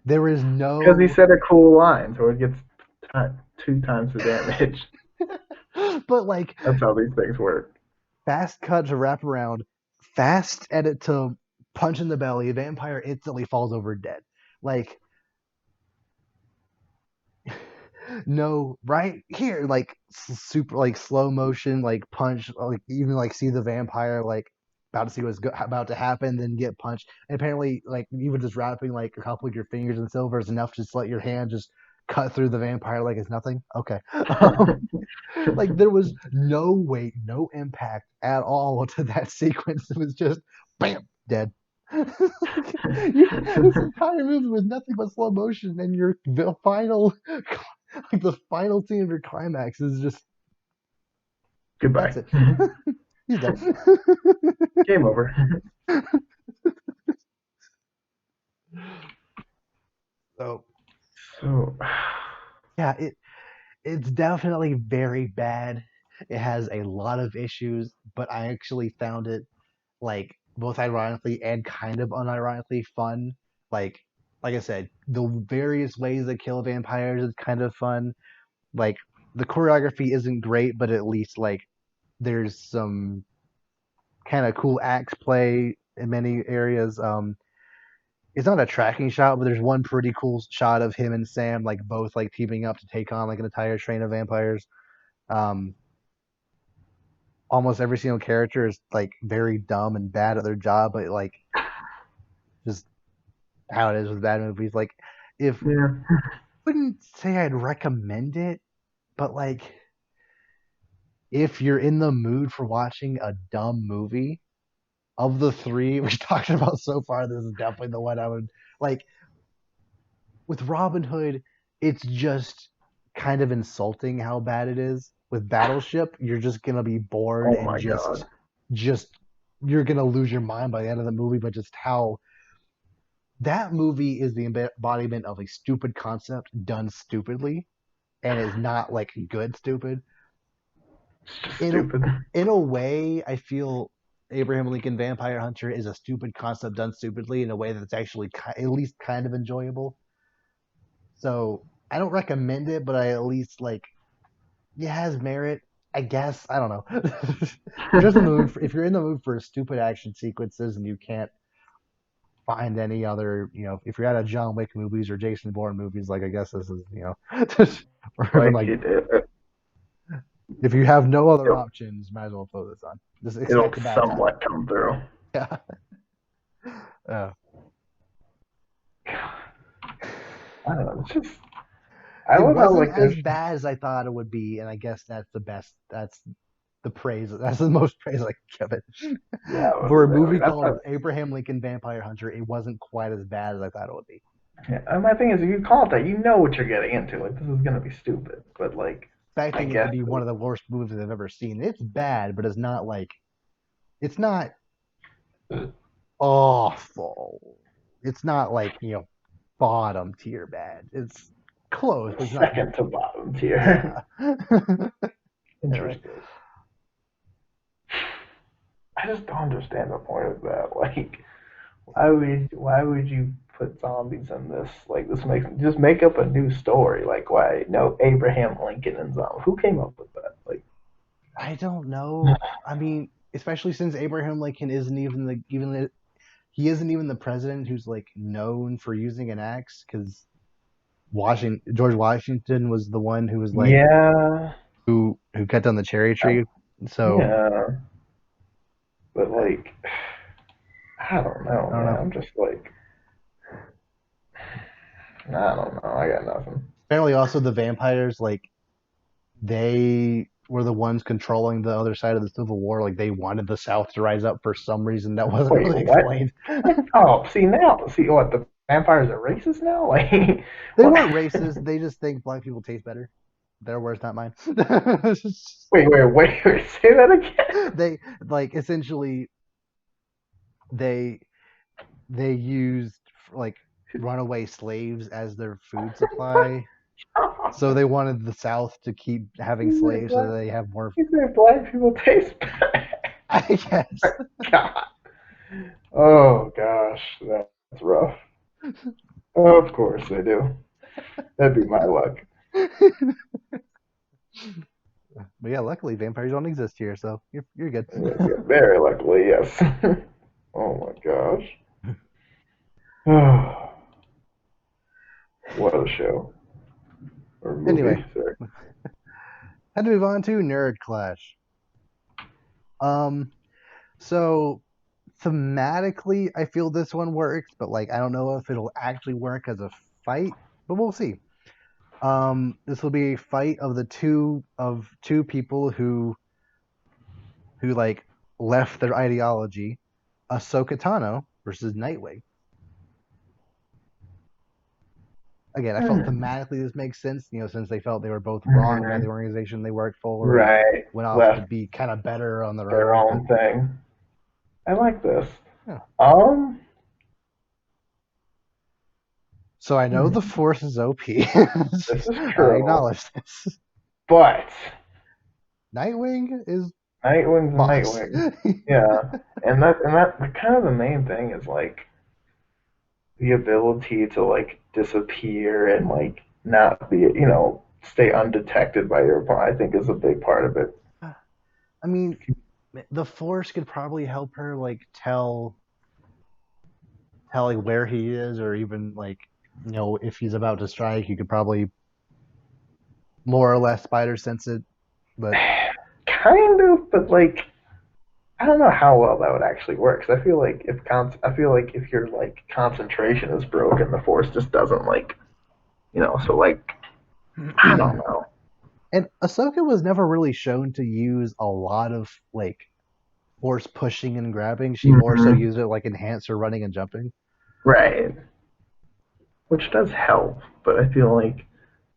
There is Because he no, said a cool line, so it gets two times the damage. but like That's how these things work. fast cut to wrap around, fast edit to punch in the belly, vampire instantly falls over dead. Like no, right here, like super, like slow motion, like punch, like even like see the vampire like about to see what's about to happen, then get punched. And apparently, like even just wrapping like a couple of your fingers in silver is enough to just let your hand just cut through the vampire like it's nothing. Okay, like there was no weight, no impact at all to that sequence. It was just bam, dead. This entire movie was nothing but slow motion, and your the final, like the final scene of your climax is just that's Goodbye. it. He's dead. Game over. So So, yeah, it's definitely very bad. It has a lot of issues, but I actually found it like both ironically and kind of unironically fun. Like like I said, the various ways they kill vampires is kind of fun. Like the choreography isn't great, but at least like there's some kind of cool axe play in many areas. It's not a tracking shot, but there's one pretty cool shot of him and Sam like both like teaming up to take on like an entire train of vampires. Um, Almost every single character is like very dumb and bad at their job, but like just how it is with bad movies. Like if yeah. wouldn't say I'd recommend it, but like if you're in the mood for watching a dumb movie, of the three we talked about so far, this is definitely the one I would like. With Robin Hood, it's just kind of insulting how bad it is. With Battleship, you're just gonna be bored Oh and my god. just you're gonna lose your mind by the end of the movie. But just how that movie is the embodiment of a stupid concept done stupidly, and is not like good stupid. It's just In a, stupid. in a way, I feel Abraham Lincoln Vampire Hunter is a stupid concept done stupidly in a way that's actually at least kind of enjoyable. So I don't recommend it, but I at least like it has merit. I guess I don't know. If you're in the mood for stupid action sequences and you can't find any other, if you're out of John Wick movies or Jason Bourne movies, like I guess this is, or even like like it, if you have no other it'll, options, might as well throw this on. Just it'll expect a bad time. somewhat come through. Yeah. I don't know. It's just I It love how wasn't like as there's bad as I thought it would be, and I guess that's the best. That's the praise. That's the most praise I can give it. yeah For a really movie that's called how, Abraham Lincoln Vampire Hunter, it wasn't quite as bad as I thought it would be. yeah. And my thing is if you call it that you know what you're getting into. Like this is gonna be stupid, but like I Expecting it to guess be one of the worst movies I've ever seen. It's bad, but it's not like it's not awful. It's not like bottom tier bad. It's close, but it's not. second to bottom tier. Yeah. Anyway, Interesting. I just don't understand the point of that. Like why would you put zombies in this? Like this makes just make up a new story. Like why no Abraham Lincoln and zombies? Who came up with that? Like I don't know. I mean, especially since Abraham Lincoln isn't even he isn't even the president who's like known for using an axe because George Washington was the one who was like yeah, who cut down the cherry I, tree. So yeah, but like I don't know, I don't man. know. I'm just like I don't know. I got nothing. Apparently, also the vampires, like they were the ones controlling the other side of the Civil War. Like they wanted the South to rise up for some reason that wasn't Wait, really what? explained. What? Oh, see now. See what the vampires are racist now? Like They what? weren't racist. They just think black people taste better. Their words, not mine. Wait. Say that again. They like essentially they they used like runaway slaves as their food supply. So they wanted the South to keep having You say slaves so black. that they have more. You say black people taste bad. I guess. God. Oh gosh, that's rough. Of course they do. That'd be my luck. But yeah, luckily vampires don't exist here, so you're good. Yeah, very luckily, yes. Oh my gosh. What a show or Anyway, movie. Sorry. had to move on to Nerd Clash. Um, so thematically, I feel this one works, but like I don't know if it'll actually work as a fight, but we'll see. This will be a fight of the two people who like left their ideology, Ahsoka Tano versus Nightwing. Again, I felt Hmm. thematically this makes sense, since they felt they were both wrong by the Mhm. organization they worked for and Right. went off to Left be kind of better on their their own. But own thing. I like this. yeah. Um. So I know the hmm, Force is OP. This is I true, acknowledge this. but Nightwing is Nightwing's boss. Nightwing. Yeah, and that the kind of the main thing is like the ability to like disappear and like not be stay undetected by your opponent. I think is a big part of it. I mean, the Force could probably help her like tell like where he is, or even like if he's about to strike, you could probably more or less spider sense it. But Kind of, but like I don't know how well that would actually work. 'Cause I feel like if your like concentration is broken, the force just doesn't like So like I don't and know. Ahsoka was never really shown to use a lot of like force pushing and grabbing. She more so Hmm. used it like enhance her running and jumping. Right, which does help, but I feel like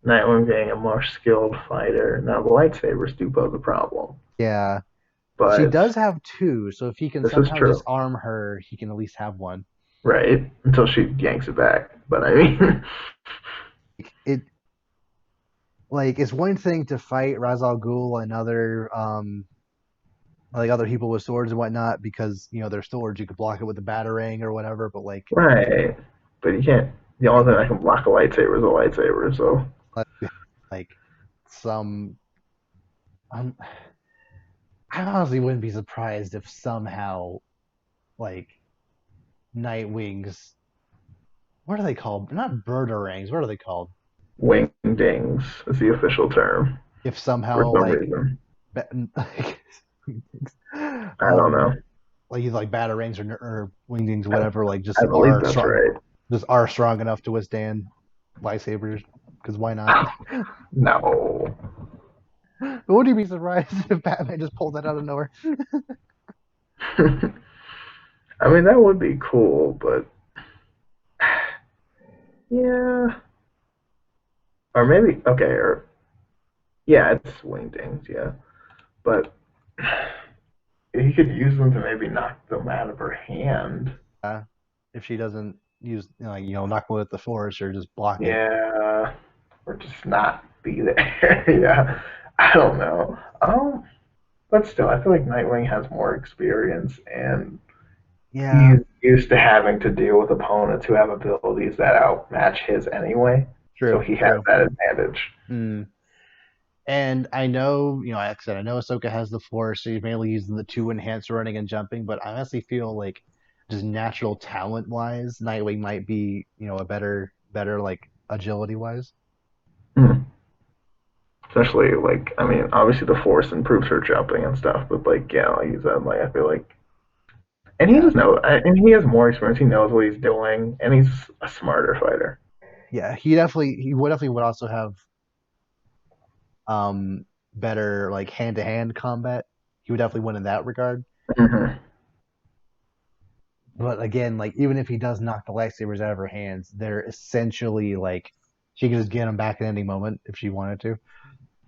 Nightwing being a more skilled fighter. Now the lightsabers do pose a problem, Yeah, she but does have two, so if he can this is somehow true. disarm her, he can at least have one. Right, until she yanks it back. But I mean, It like it's one thing to fight Ra's al Ghul and other like other people with swords and whatnot because they're swords. You could block it with a batarang or whatever, but like right, but you can't. The only thing that can block a lightsaber is a lightsaber. So like some um, I honestly wouldn't be surprised if somehow like Nightwing's what are they called? Not birdarangs. What are they called? wingdings is the official term If for somehow some like, reason. like I don't know. like either like batarangs or wingdings, I, whatever, like I believe that's right. just are strong enough to withstand lightsabers. Because why not? No. But would you be surprised if Batman just pulled that out of nowhere? I mean, that would be cool, but yeah. Or maybe, okay, or yeah, it's wingdings, yeah. But he could use them to maybe knock them out of her hand. If she doesn't use knock wood at the force or just block it. Yeah. Or just not be there. Yeah. I don't know. But still, I feel like Nightwing has more experience and Yeah, he's used to having to deal with opponents who have abilities that outmatch his anyway. So true, he has true. that advantage. Mm. And I know, like I said, I know Ahsoka has the force, so he's mainly using the two enhanced running and jumping, but I honestly feel like just natural talent wise, Nightwing might be, a better like agility wise. Mm. Especially like, I mean, obviously the force improves her jumping and stuff, but like, yeah, like you said, like I feel like, and he Yeah. just knows, and he has more experience. He knows what he's doing, and he's a smarter fighter. Yeah, he would definitely would also have better like hand to hand combat. He would definitely win in that regard. Hmm. But again, like even if he does knock the lightsabers out of her hands, they're essentially like she can just get them back at any moment if she wanted to.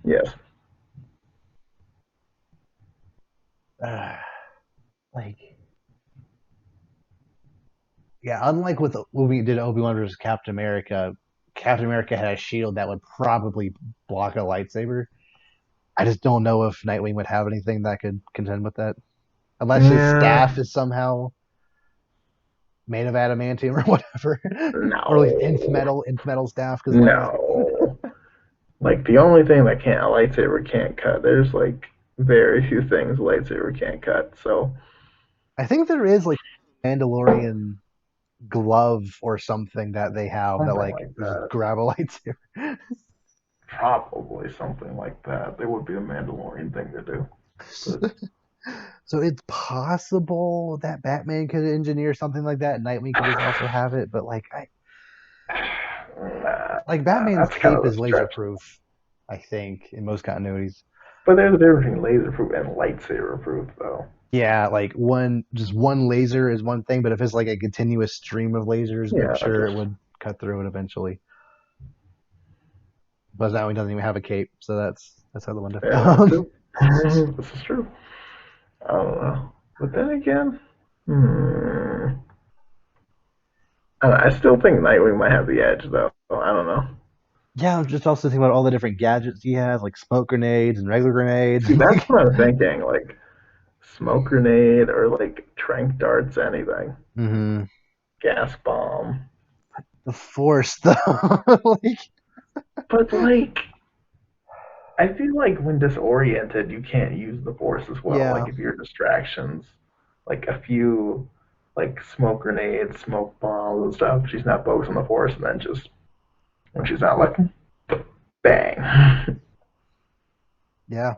Yes. Uh, like yeah, unlike with when we did Obi-Wan versus Captain America, Captain America had a shield that would probably block a lightsaber. I just don't know if Nightwing would have anything that could contend with that, unless his staff Yeah. is somehow made of adamantium or whatever, or at least No. nth metal staff. Because like, No. Like the only thing that can't a lightsaber can't cut. There's like very few things a lightsaber can't cut. So I think there is like Mandalorian glove or something that they have that something like like just that. grab a lightsaber. Probably something like that. They would be a Mandalorian thing to do. But So it's possible that Batman could engineer something like that. Nightwing could just also have it, but like like Batman's that's kind cape of a is laser stretch. proof, I think, in most continuities. But there's a difference between laser proof and lightsaber proof, though. Yeah, like one laser is one thing, but if it's like a continuous stream of lasers, I'm Yeah, sure it just would cut through it eventually. But that one doesn't even have a cape, so that's out the window. yeah, that too. This is true. I don't know. But then again, I still think Nightwing might have the edge, though. I don't know. Yeah, I'm just also thinking about all the different gadgets he has, like smoke grenades and regular grenades. See, that's what I'm thinking. Like smoke grenade or like trank darts, anything. Hmm. Gas bomb. The Force, though, like But like, I feel like when disoriented, you can't use the force as well. yeah, Like if you're distractions, like a few, like smoke grenades, smoke bombs and stuff. She's not focused on the force, and then just when she's not looking, bang. yeah.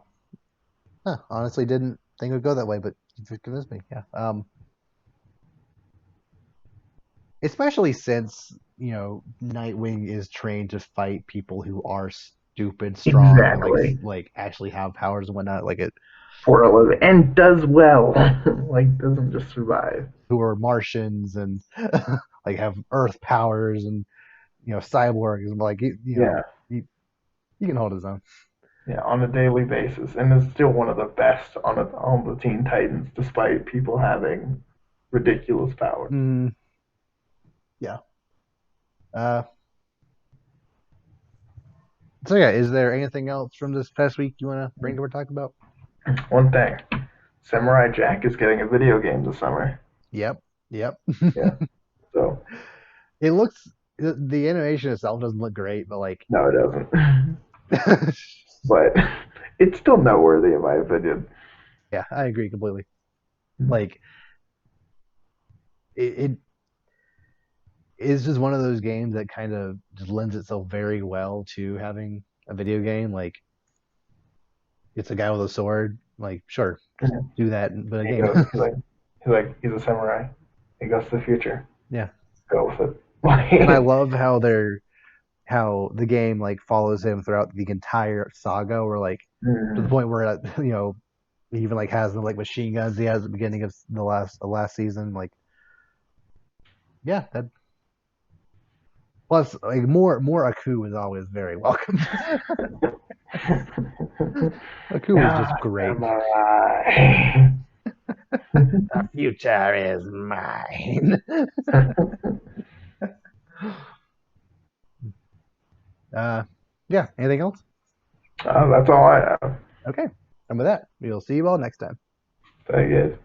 Huh, honestly, didn't think it would go that way, but you convinced me. Yeah. Especially since Nightwing is trained to fight people who are stupid strong and Exactly. like actually have powers and whatnot, like it For a living and does well. Like doesn't just survive. who are Martians and like have Earth powers and cyborgs and like Yeah, he can hold his own. yeah, on a daily basis, and is still one of the best on the Teen Titans, despite people having ridiculous powers. Mm, yeah. Uh, so yeah, is there anything else from this past week you want to bring to our talk about? One thing, Samurai Jack is getting a video game this summer. Yep. Yep. Yeah, so It looks the animation itself doesn't look great, but like no, it doesn't. But it's still noteworthy in my opinion. yeah, I agree completely. Like it is just one of those games that kind of just lends itself very well to having a video game. Like it's a guy with a sword. Like sure, just do that, but a He game. goes, he's a samurai. He goes to the future. Yeah, Go with it. and I love how the game like follows him throughout the entire saga, or like to the Mm, point where he even like has the like machine guns he has at the beginning of the last season. Like yeah, that plus like more Aku is always very welcome. Aku is yeah, just great. samurai. The future is mine. uh, yeah. Anything else? That's all I have. Okay. And with that, we'll see you all next time. Very good.